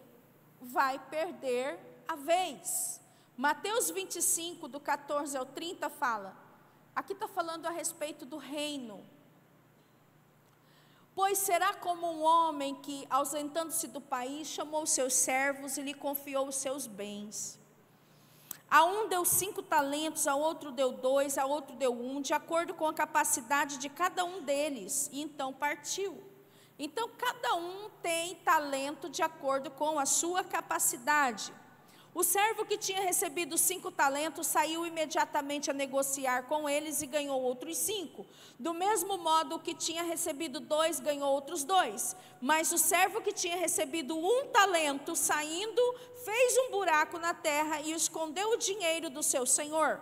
vai perder a vez. Mateus 25, do 14 ao 30 fala, aqui está falando a respeito do reino. Pois será como um homem que, ausentando-se do país, chamou os seus servos e lhe confiou os seus bens. A um deu 5 talentos, a outro deu 2, a outro deu 1, de acordo com a capacidade de cada um deles, e então partiu. Então, cada um tem talento de acordo com a sua capacidade. O servo que tinha recebido 5 talentos saiu imediatamente a negociar com eles e ganhou outros 5. Do mesmo modo, o que tinha recebido 2 ganhou outros 2. Mas o servo que tinha recebido 1 talento, saindo, fez um buraco na terra e escondeu o dinheiro do seu senhor.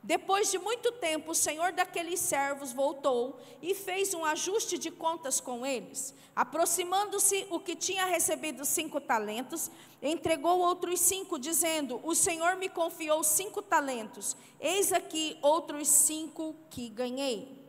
Depois de muito tempo, o senhor daqueles servos voltou e fez um ajuste de contas com eles. Aproximando-se o que tinha recebido 5 talentos, entregou outros 5, dizendo: o senhor me confiou 5 talentos, eis aqui outros 5 que ganhei.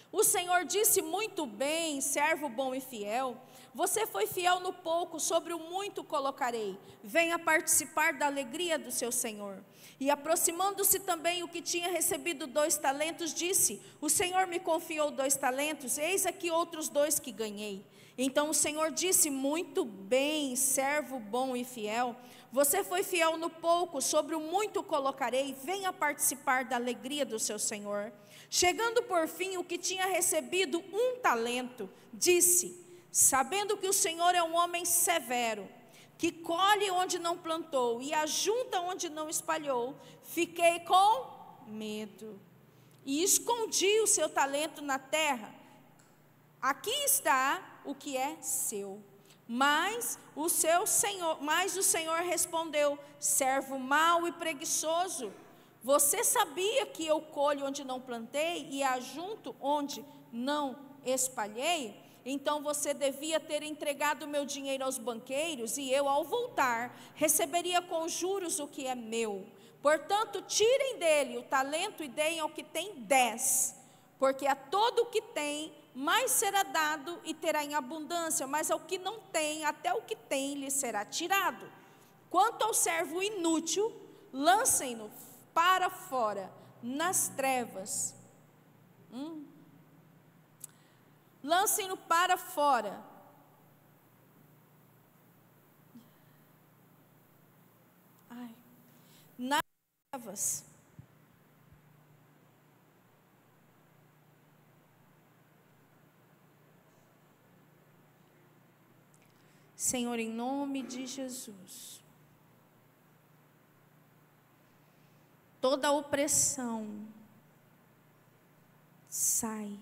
O senhor disse: muito bem, servo bom e fiel. Você foi fiel no pouco, sobre o muito colocarei. Venha participar da alegria do seu senhor. E aproximando-se também o que tinha recebido 2 talentos, disse: o senhor me confiou 2 talentos, eis aqui outros 2 que ganhei. Então o senhor disse: muito bem, servo bom e fiel. Você foi fiel no pouco, sobre o muito colocarei. Venha participar da alegria do seu senhor. Chegando por fim o que tinha recebido 1 talento, disse: sabendo que o Senhor é um homem severo, que colhe onde não plantou e ajunta onde não espalhou, fiquei com medo e escondi o seu talento na terra. Aqui está o que é seu. Mas o Senhor respondeu: servo mau e preguiçoso, você sabia que eu colho onde não plantei e ajunto onde não espalhei? Então você devia ter entregado o meu dinheiro aos banqueiros, e eu, ao voltar, receberia com juros o que é meu. Portanto, tirem dele o talento e deem ao que tem 10, porque a todo o que tem, mais será dado e terá em abundância, mas ao que não tem, até o que tem lhe será tirado. Quanto ao servo inútil, lancem-no para fora, nas trevas. Lancem-no para fora. Nas trevas. Senhor, em nome de Jesus, toda opressão sai.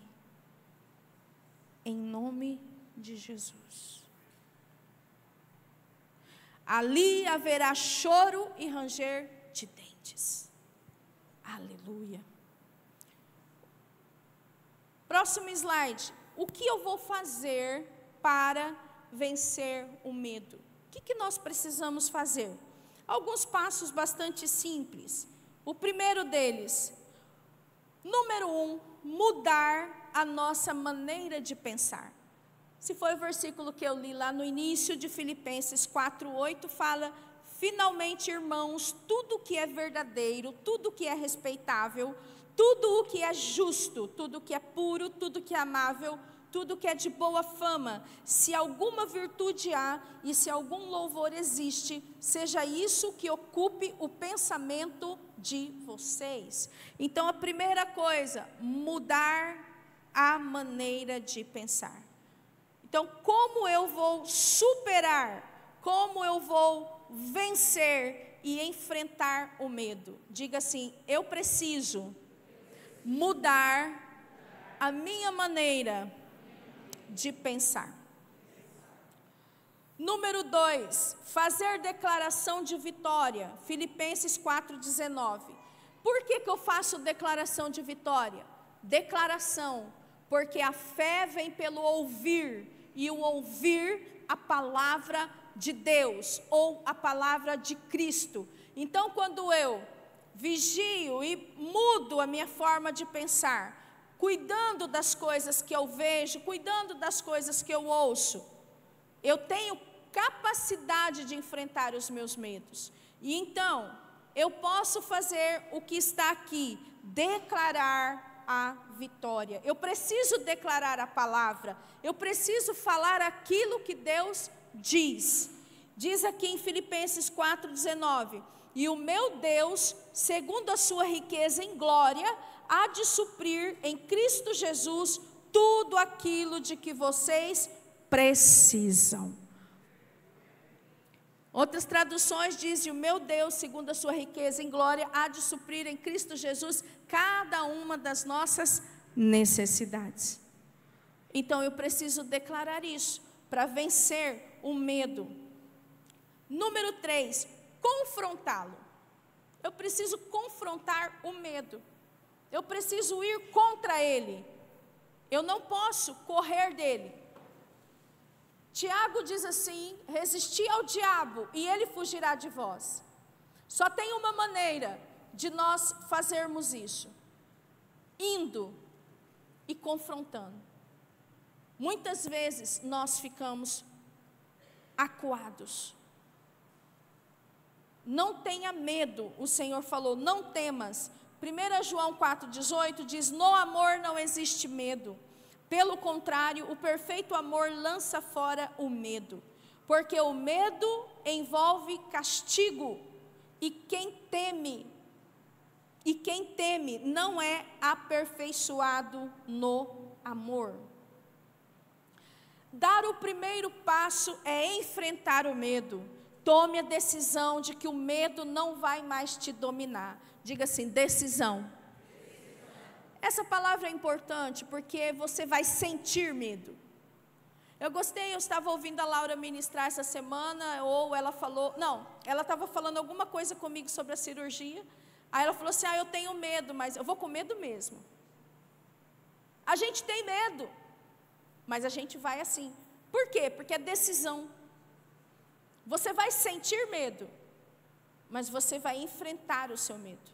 Em nome de Jesus. Ali haverá choro e ranger de dentes. Aleluia. Próximo slide. O que eu vou fazer para vencer o medo? O que nós precisamos fazer? Alguns passos bastante simples. O primeiro deles, número 1, mudar a nossa maneira de pensar. Se foi o versículo que eu li lá no início de Filipenses 4:8, fala: finalmente, irmãos, tudo o que é verdadeiro, tudo o que é respeitável, tudo o que é justo, tudo o que é puro, tudo o que é amável, tudo o que é de boa fama, se alguma virtude há e se algum louvor existe, seja isso que ocupe o pensamento de vocês. Então, a primeira coisa, mudar a maneira de pensar. Então, como eu vou superar, como eu vou vencer e enfrentar o medo? Diga assim: eu preciso mudar a minha maneira de pensar. Número 2, fazer declaração de vitória. Filipenses 4:19. Por que eu faço declaração de vitória? Declaração, porque a fé vem pelo ouvir, e o ouvir a palavra de Deus, ou a palavra de Cristo. Então, quando eu vigio e mudo a minha forma de pensar, cuidando das coisas que eu vejo, cuidando das coisas que eu ouço, eu tenho capacidade de enfrentar os meus medos. E então, eu posso fazer o que está aqui, declarar a vitória. Eu preciso declarar a palavra, eu preciso falar aquilo que Deus diz. Diz aqui em Filipenses 4:19, e o meu Deus, segundo a sua riqueza em glória, há de suprir em Cristo Jesus tudo aquilo de que vocês precisam. Outras traduções dizem: o meu Deus, segundo a sua riqueza em glória, há de suprir em Cristo Jesus cada uma das nossas necessidades. Então eu preciso declarar isso para vencer o medo. Número 3, confrontá-lo. Eu preciso confrontar o medo. Eu preciso ir contra ele. Eu não posso correr dele. Tiago diz assim: resisti ao diabo e ele fugirá de vós. Só tem uma maneira de nós fazermos isso: indo e confrontando. Muitas vezes nós ficamos acuados. Não tenha medo, o Senhor falou, não temas. 1 João 4,18 diz: no amor não existe medo. Pelo contrário, o perfeito amor lança fora o medo. Porque o medo envolve castigo. E quem teme não é aperfeiçoado no amor. Dar o primeiro passo é enfrentar o medo. Tome a decisão de que o medo não vai mais te dominar. Diga assim: decisão. Essa palavra é importante porque você vai sentir medo. Eu estava ouvindo a Laura ministrar essa semana, ou ela falou, ela estava falando alguma coisa comigo sobre a cirurgia. Aí ela falou assim: eu tenho medo, mas eu vou com medo mesmo. A gente tem medo, mas a gente vai assim. Por quê? Porque é decisão. Você vai sentir medo, mas você vai enfrentar o seu medo.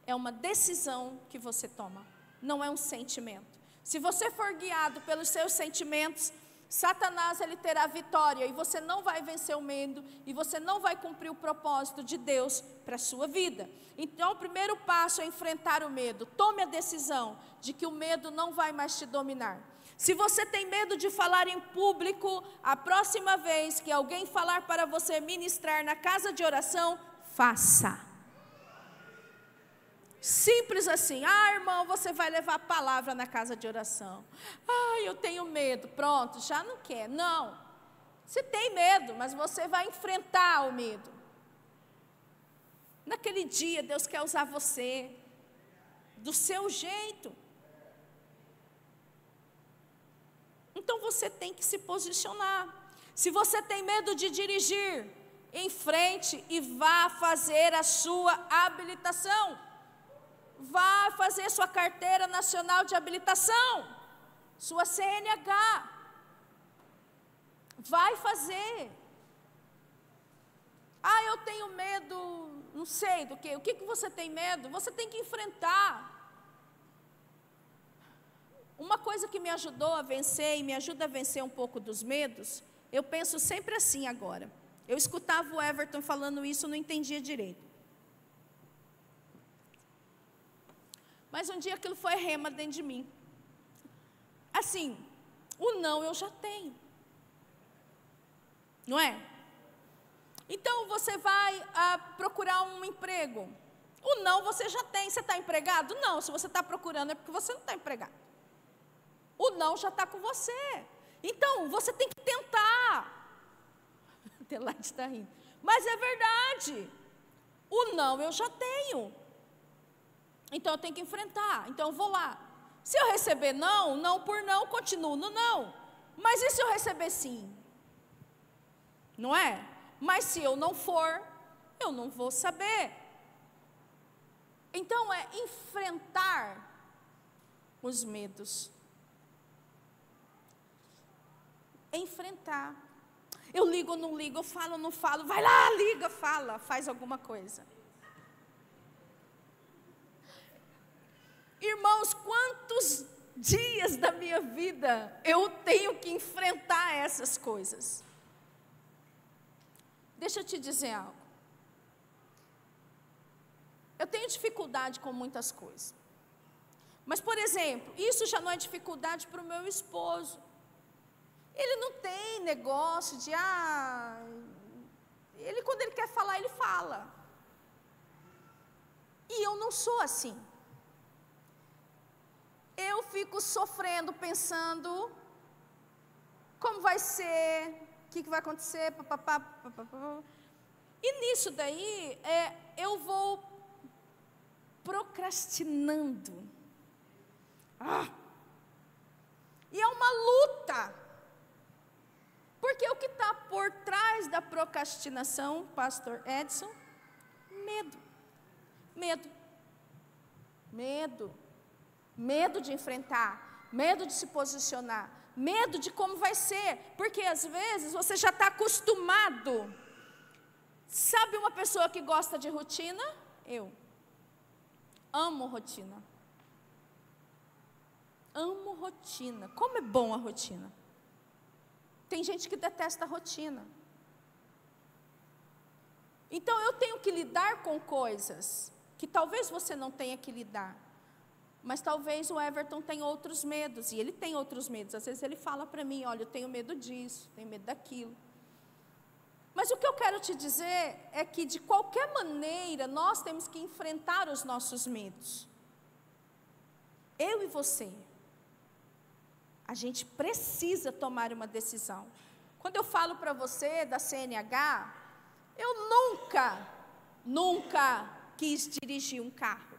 É uma decisão que você toma, não é um sentimento. Se você for guiado pelos seus sentimentos, Satanás ele terá vitória, e você não vai vencer o medo, e você não vai cumprir o propósito de Deus para a sua vida. Então o primeiro passo é enfrentar o medo. Tome a decisão de que o medo não vai mais te dominar. Se você tem medo de falar em público, a próxima vez que alguém falar para você ministrar na casa de oração, faça. Simples assim: irmão, você vai levar a palavra na casa de oração. Eu tenho medo. Pronto, já não quer. Não, você tem medo, mas você vai enfrentar o medo. Naquele dia, Deus quer usar você do seu jeito. Então você tem que se posicionar. Se você tem medo de dirigir, Enfrente e vá fazer a sua habilitação. Vá fazer sua carteira nacional de habilitação, sua CNH. Vai fazer. Ah, eu tenho medo, não sei do quê. O que você tem medo? Você tem que enfrentar. Uma coisa que me ajudou a vencer e me ajuda a vencer um pouco dos medos, eu penso sempre assim agora. Eu escutava o Everton falando isso, não entendia direito. Mas um dia aquilo foi rema dentro de mim. Assim, o não eu já tenho. Não é? Então você vai procurar um emprego. O não você já tem. Você está empregado? Não. Se você está procurando é porque você não está empregado. O não já está com você. Então você tem que tentar. A Adelaide está rindo. Mas é verdade. O não eu já tenho. Então eu tenho que enfrentar. Então eu vou lá. Se eu receber não, não por não, continuo no não. Mas e se eu receber sim? Não é? Mas se eu não for, eu não vou saber. Então é enfrentar os medos. Enfrentar. Eu ligo ou não ligo, eu falo ou não falo, vai lá, liga, fala, faz alguma coisa. Irmãos, quantos dias da minha vida eu tenho que enfrentar essas coisas? Deixa eu te dizer algo. Eu tenho dificuldade com muitas coisas. Mas, por exemplo, isso já não é dificuldade para o meu esposo. Ele não tem negócio de, ele quando ele quer falar, ele fala. E eu não sou assim. Eu fico sofrendo, pensando, como vai ser, o que vai acontecer, papapá, papapá. E nisso daí, eu vou procrastinando. E é uma luta. Porque o que está por trás da procrastinação, pastor Edson? Medo. Medo. Medo. Medo de enfrentar. Medo de se posicionar. Medo de como vai ser. Porque às vezes você já está acostumado. Sabe uma pessoa que gosta de rotina? Eu. Amo rotina. Amo rotina. Como é bom a rotina. Tem gente que detesta a rotina. Então eu tenho que lidar com coisas que talvez você não tenha que lidar. Mas talvez o Everton tenha outros medos. E ele tem outros medos. Às vezes ele fala para mim, olha, eu tenho medo disso, tenho medo daquilo. Mas o que eu quero te dizer é que de qualquer maneira nós temos que enfrentar os nossos medos. Eu e você. A gente precisa tomar uma decisão. Quando eu falo para você da CNH, eu nunca quis dirigir um carro.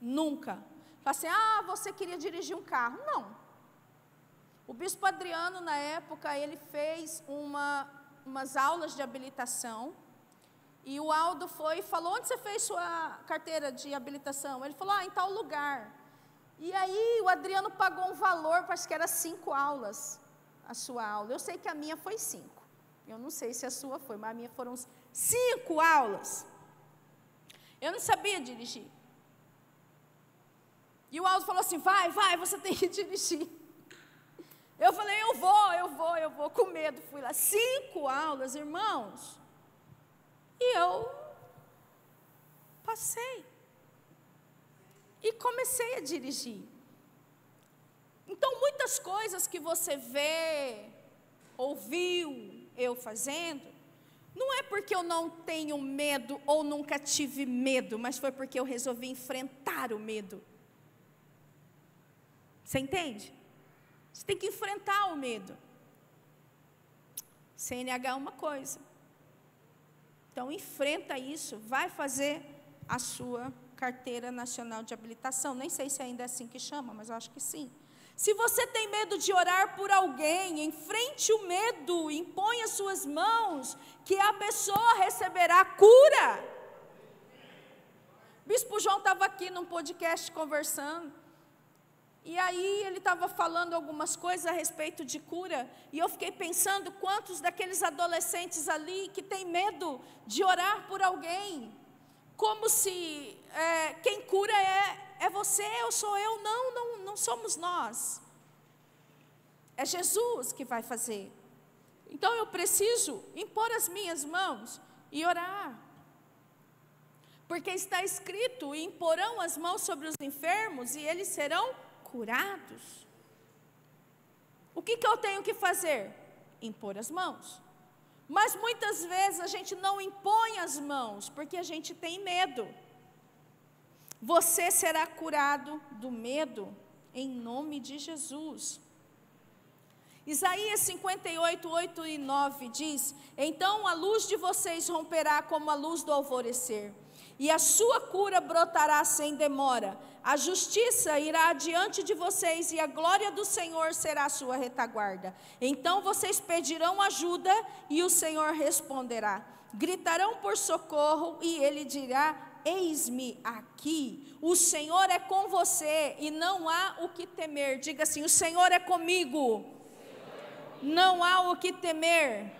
Nunca. Falei assim, você queria dirigir um carro. Não. O bispo Adriano, na época, ele fez umas aulas de habilitação. E o Aldo foi e falou, onde você fez sua carteira de habilitação? Ele falou, em tal lugar. E aí o Adriano pagou um valor, parece que era 5 aulas, a sua aula. Eu sei que a minha foi 5. Eu não sei se a sua foi, mas a minha foram 5 aulas. Eu não sabia dirigir. E o Aldo falou assim, vai, você tem que dirigir. Eu falei, eu vou, com medo. Fui lá, 5 aulas, irmãos. E eu passei. E comecei a dirigir. Então, muitas coisas que você vê, ouviu eu fazendo, não é porque eu não tenho medo ou nunca tive medo, mas foi porque eu resolvi enfrentar o medo. Você entende? Você tem que enfrentar o medo. CNH é uma coisa. Então, enfrenta isso, vai fazer a sua carteira nacional de habilitação. Nem sei se ainda é assim que chama, mas eu acho que sim. Se você tem medo de orar por alguém, enfrente o medo, imponha as suas mãos, que a pessoa receberá cura. Bispo João estava aqui num podcast conversando, e aí ele estava falando algumas coisas a respeito de cura, e eu fiquei pensando quantos daqueles adolescentes ali que tem medo de orar por alguém, como se quem cura é você, ou sou eu. Não somos nós, é Jesus que vai fazer. Então eu preciso impor as minhas mãos e orar, porque está escrito: e imporão as mãos sobre os enfermos e eles serão curados. O que eu tenho que fazer? Impor as mãos. Mas muitas vezes a gente não impõe as mãos, porque a gente tem medo. Você será curado do medo, em nome de Jesus. Isaías 58, 8 e 9 diz: então a luz de vocês romperá como a luz do alvorecer, e a sua cura brotará sem demora. A justiça irá adiante de vocês, e a glória do Senhor será a sua retaguarda. Então vocês pedirão ajuda, e o Senhor responderá. Gritarão por socorro, e Ele dirá: eis-me aqui. O Senhor é com você, e não há o que temer. Diga assim: o Senhor é comigo, não há o que temer.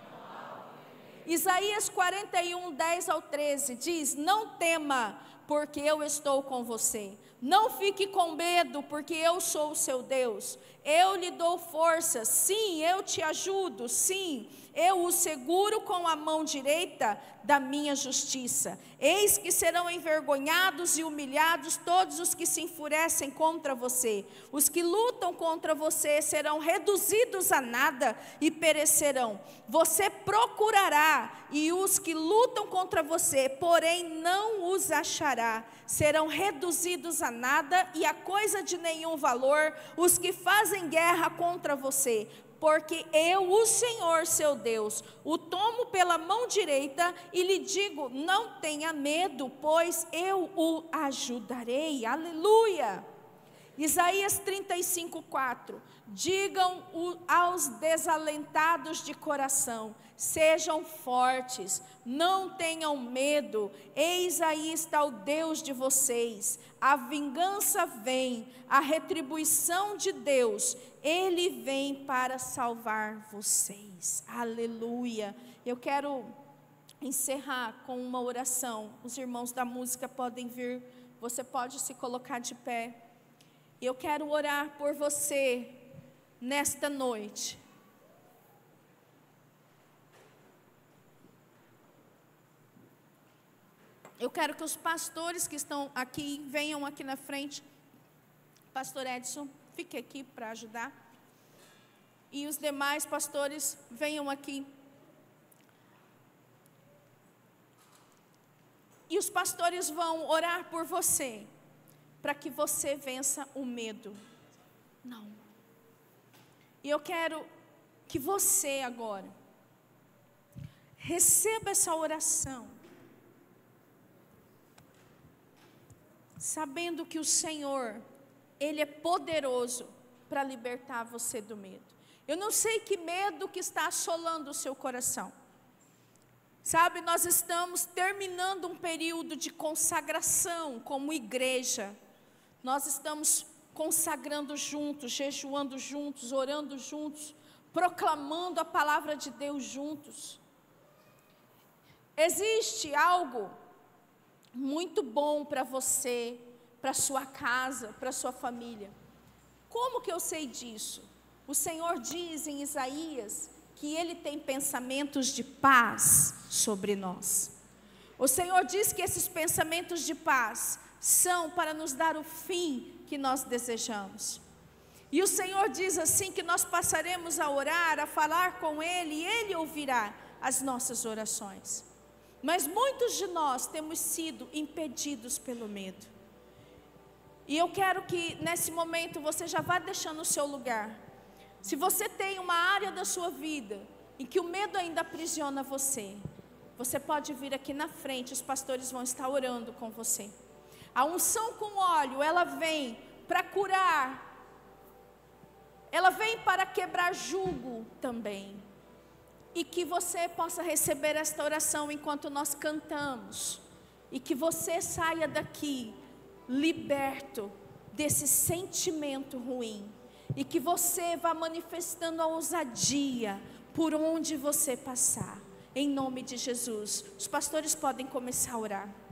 Isaías 41, 10 ao 13 diz: não tema, porque eu estou com você. Não fique com medo, porque eu sou o seu Deus. Eu lhe dou força, sim, eu te ajudo, sim, eu o seguro com a mão direita da minha justiça. Eis que serão envergonhados e humilhados todos os que se enfurecem contra você. Os que lutam contra você serão reduzidos a nada e perecerão. Você procurará, e os que lutam contra você, porém não os achará. Serão reduzidos a nada e a coisa de nenhum valor os que fazem guerra contra você. Porque eu, o Senhor seu Deus, o tomo pela mão direita e lhe digo: não tenha medo, pois eu o ajudarei. Aleluia. Isaías 35, 4. Digam aos desalentados de coração: sejam fortes, não tenham medo, eis aí está o Deus de vocês. A vingança vem, a retribuição de Deus, Ele vem para salvar vocês. Aleluia. Eu quero encerrar com uma oração. Os irmãos da música podem vir, você pode se colocar de pé. Eu quero orar por você nesta noite. Eu quero que os pastores que estão aqui venham aqui na frente. Pastor Edson, fique aqui para ajudar. E os demais pastores venham aqui. E os pastores vão orar por você, para que você vença o medo. Não. E eu quero que você agora receba essa oração, sabendo que o Senhor, Ele é poderoso para libertar você do medo. Eu não sei que medo que está assolando o seu coração. Sabe, nós estamos terminando um período de consagração como igreja. Nós estamos consagrando juntos, jejuando juntos, orando juntos, proclamando a palavra de Deus juntos. Existe algo muito bom para você, para sua casa, para sua família. Como que eu sei disso? O Senhor diz em Isaías que Ele tem pensamentos de paz sobre nós. O Senhor diz que esses pensamentos de paz são para nos dar o fim que nós desejamos. E o Senhor diz assim que nós passaremos a orar, a falar com Ele, e Ele ouvirá as nossas orações. Mas muitos de nós temos sido impedidos pelo medo. E eu quero que nesse momento você já vá deixando o seu lugar. Se você tem uma área da sua vida em que o medo ainda aprisiona você, você pode vir aqui na frente, os pastores vão estar orando com você. A unção com óleo, ela vem para curar ela vem para quebrar jugo também. E que você possa receber esta oração enquanto nós cantamos. E que você saia daqui liberto desse sentimento ruim. E que você vá manifestando a ousadia por onde você passar. Em nome de Jesus. Os pastores podem começar a orar.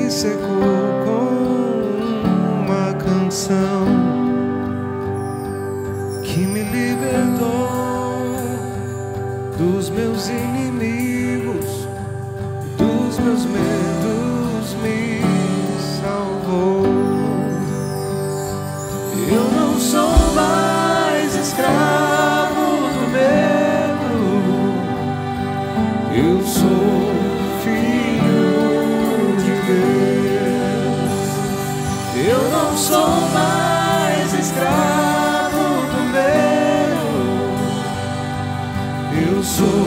Secou com uma canção que me libertou dos meus inimigos, dos meus medos, me salvou. Eu não sou mais escravo do medo, eu sou não sou mais escravo do medo, eu sou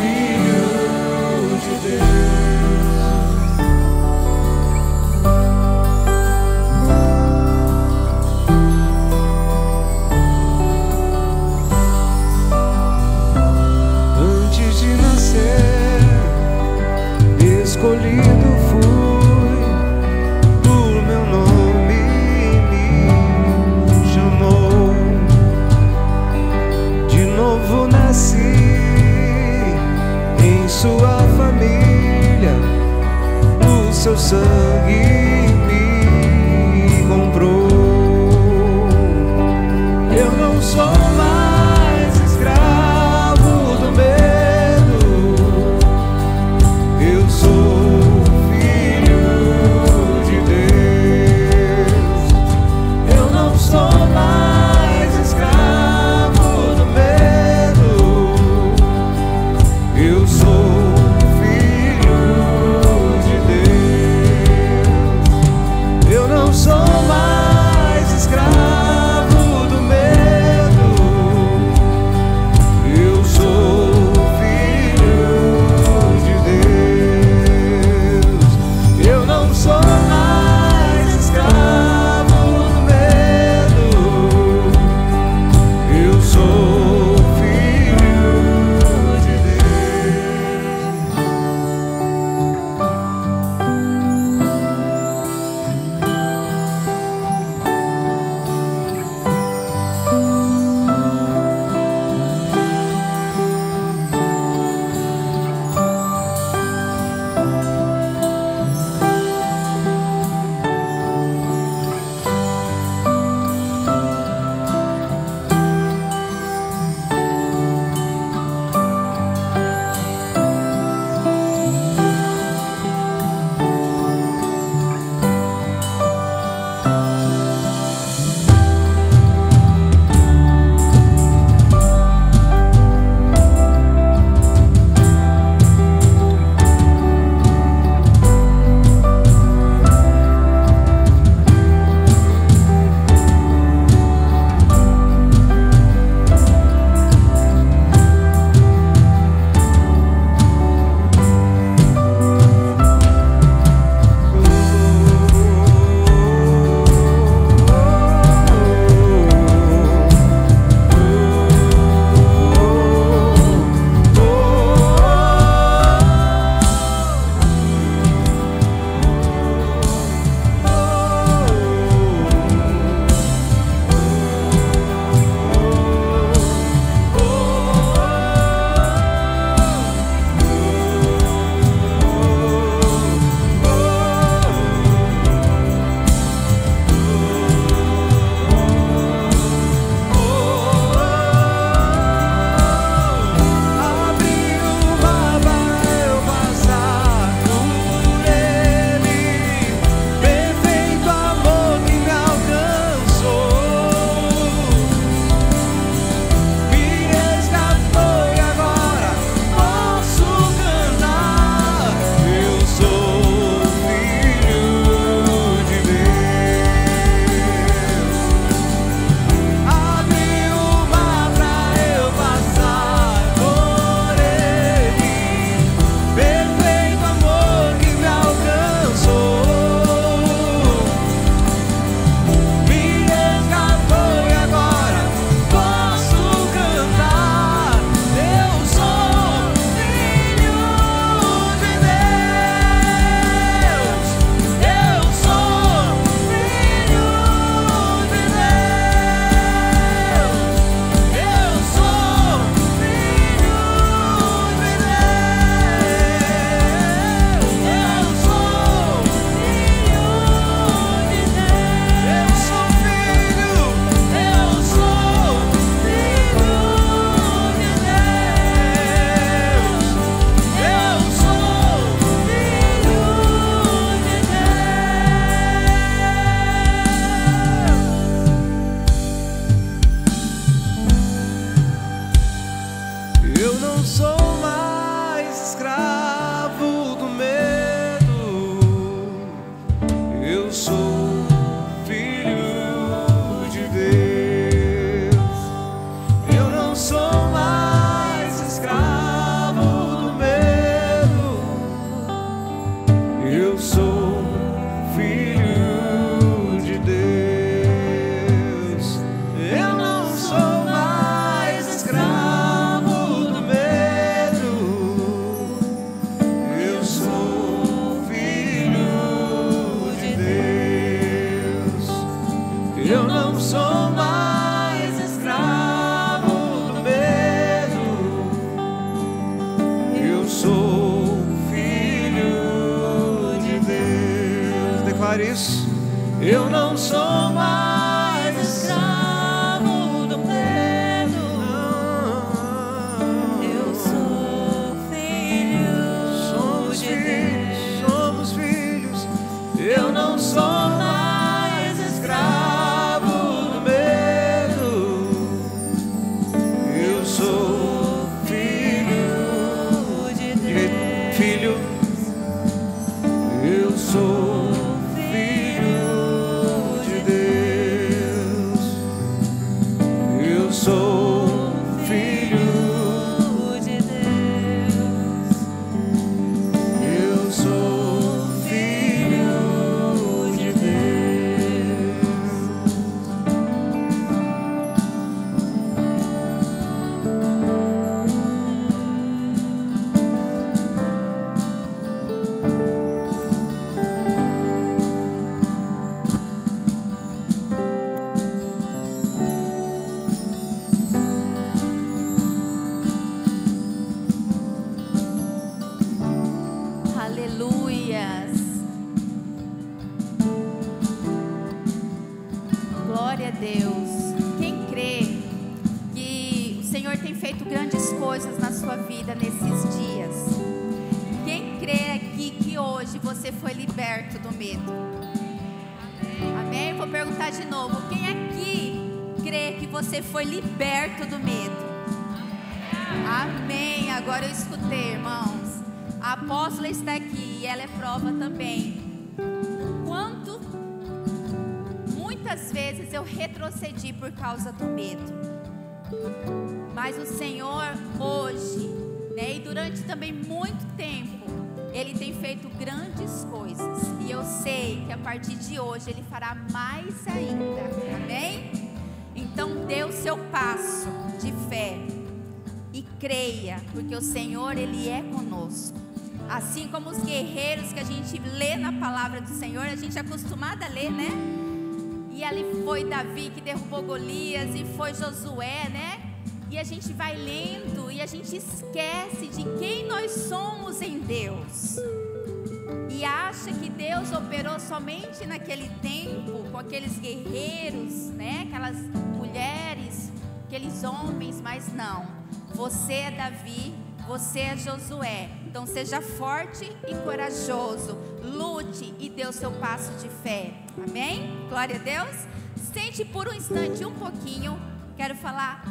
filho de Deus. Antes de nascer, escolhido fui. Nasci em sua família, o seu sangue me comprou. Eu não sou mais escravo do medo, eu sou filho de Deus. Eu não sou mais escravo do medo, eu sou filho de Deus. Eu não sou mais escravo do medo, Eu não sou mais escravo do medo. Eu sou filho de Deus. Eu não sou mais escravo do medo. Eu sou filho de Deus. Eu não sou mais escravo do medo. Eu sou filho de Deus. Eu não sou mais escravo do medo. Eu sou filho de Deus. Declare isso. Eu não sou mais escravo do medo. Eu sou filho Somos de filhos, Deus. somos filhos. Eu não sou mais escravo do medo. Eu sou filho de Deus. filho. Eu sou filho de Deus. Eu sou filho. De Deus. Eu sou filho de Deus. Aleluias. Glória a Deus. Quem crê que o Senhor tem feito grandes coisas na sua vida nesses dias? Quem crê aqui que hoje você foi liberto do medo? Amém? Vou perguntar de novo. Quem aqui crê que você foi liberto do medo? Amém. Agora eu escutei, irmãos. A apóstola está aqui e ela é prova também. Muitas vezes eu retrocedi por causa do medo. Mas o Senhor hoje, né, e durante também muito tempo, Ele tem feito grandes coisas. E eu sei que a partir de hoje Ele fará mais ainda. Amém? Então dê o seu passo de fé e creia, porque o Senhor, Ele é conosco. Assim como os guerreiros que a gente lê na palavra do Senhor, a gente é acostumado a ler, né? E ali foi Davi que derrubou Golias, e foi Josué, né? E a gente vai lendo e a gente esquece de quem nós somos em Deus. E acha que Deus operou somente naquele tempo, com aqueles guerreiros, né? Aquelas mulheres, aqueles homens, mas não. Você é Davi, você é Josué. Então seja forte e corajoso. Lute e dê o seu passo de fé. Amém? Glória a Deus. Sente por um instante, um pouquinho. Quero falar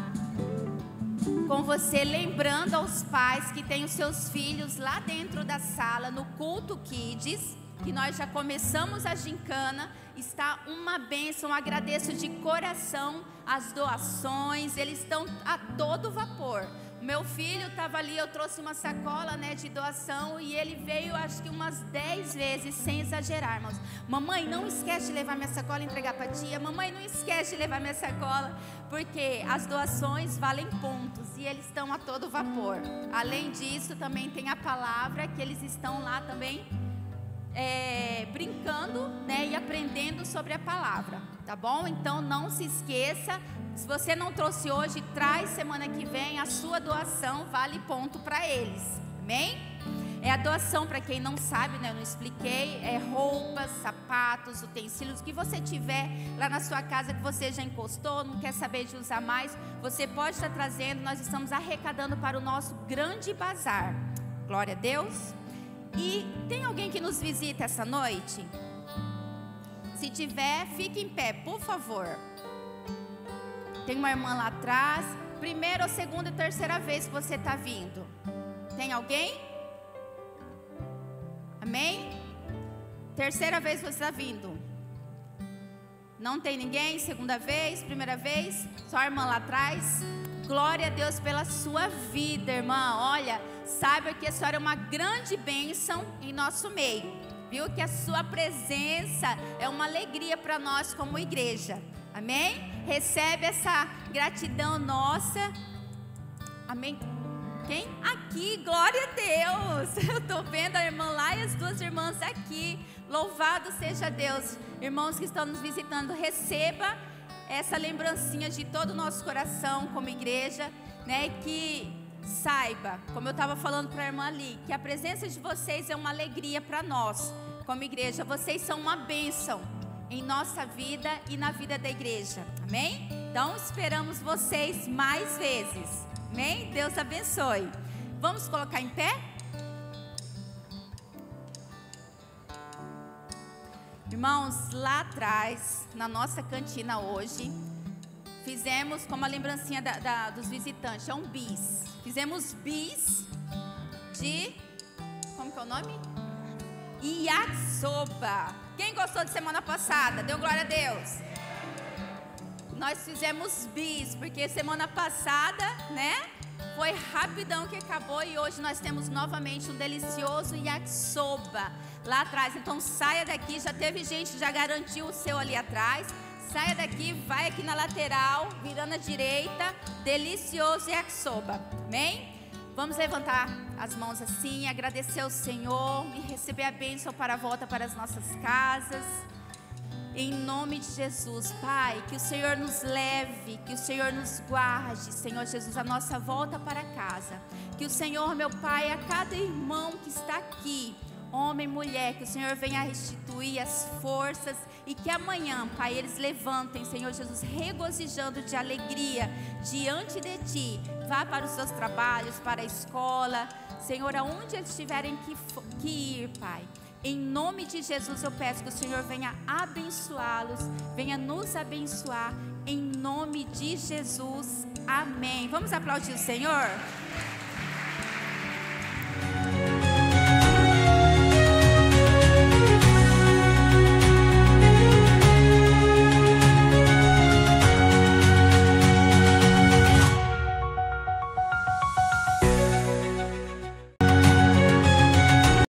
com você, lembrando aos pais que têm os seus filhos lá dentro da sala, no culto Kids, que nós já começamos a gincana. Está uma bênção. Agradeço de coração as doações. Eles estão a todo vapor. Meu filho estava ali, eu trouxe uma sacola, né, de doação, e ele veio acho que umas 10 vezes, sem exagerar, irmãos. Mamãe, não esquece de levar minha sacola e entregar para a tia. Mamãe, não esquece de levar minha sacola, porque as doações valem pontos e eles estão a todo vapor. Além disso, também tem a palavra, que eles estão lá também brincando, né, e aprendendo sobre a palavra, tá bom? Então não se esqueça. Se você não trouxe hoje, traz semana que vem. A sua doação vale ponto para eles. Amém? É a doação, para quem não sabe, né, eu não expliquei, é roupas, sapatos, utensílios, o que você tiver lá na sua casa que você já encostou, não quer saber de usar mais, você pode estar trazendo. Nós estamos arrecadando para o nosso grande bazar. Glória a Deus. E tem alguém que nos visita essa noite? Se tiver, fique em pé, por favor. Tem uma irmã lá atrás. primeira ou segunda e terceira vez que você está vindo? Tem alguém? Amém? Terceira vez que você está vindo. Não tem ninguém? Segunda vez? Primeira vez? Só a irmã lá atrás? Glória a Deus pela sua vida, irmã. Olha, saiba que a senhora é uma grande bênção em nosso meio. Viu que a sua presença é uma alegria para nós como igreja. Amém? Recebe essa gratidão nossa. Amém? Quem? Aqui, glória a Deus. Eu estou vendo a irmã lá e as duas irmãs aqui. Louvado seja Deus. Irmãos que estão nos visitando, receba essa lembrancinha de todo o nosso coração como igreja, né? Que saiba, como eu estava falando para a irmã ali, que a presença de vocês é uma alegria para nós como igreja. Vocês são uma bênção em nossa vida e na vida da igreja. Amém? Então esperamos vocês mais vezes. Amém? Deus abençoe. Vamos colocar em pé? Irmãos, lá atrás, na nossa cantina hoje, fizemos como a lembrancinha dos visitantes, é um bis. Fizemos bis de, como que é o nome? Yakisoba. Quem gostou de semana passada? Deu glória a Deus. Nós fizemos bis, porque semana passada, né? Foi rapidão que acabou e hoje nós temos novamente um delicioso yakisoba lá atrás. Então saia daqui, já teve gente que já garantiu o seu ali atrás. Saia daqui, vai aqui na lateral, virando à direita, delicioso yakisoba. Amém? Vamos levantar as mãos assim, agradecer ao Senhor e receber a bênção para a volta para as nossas casas. Em nome de Jesus, Pai, que o Senhor nos leve, que o Senhor nos guarde, Senhor Jesus, a nossa volta para casa. Que o Senhor, meu Pai, a cada irmão que está aqui, homem, mulher, que o Senhor venha restituir as forças e que amanhã, Pai, eles levantem, Senhor Jesus, regozijando de alegria diante de Ti. Vá para os seus trabalhos, para a escola, Senhor, aonde eles tiverem que ir, Pai. Em nome de Jesus eu peço que o Senhor venha abençoá-los, venha nos abençoar, em nome de Jesus, amém. Vamos aplaudir o Senhor?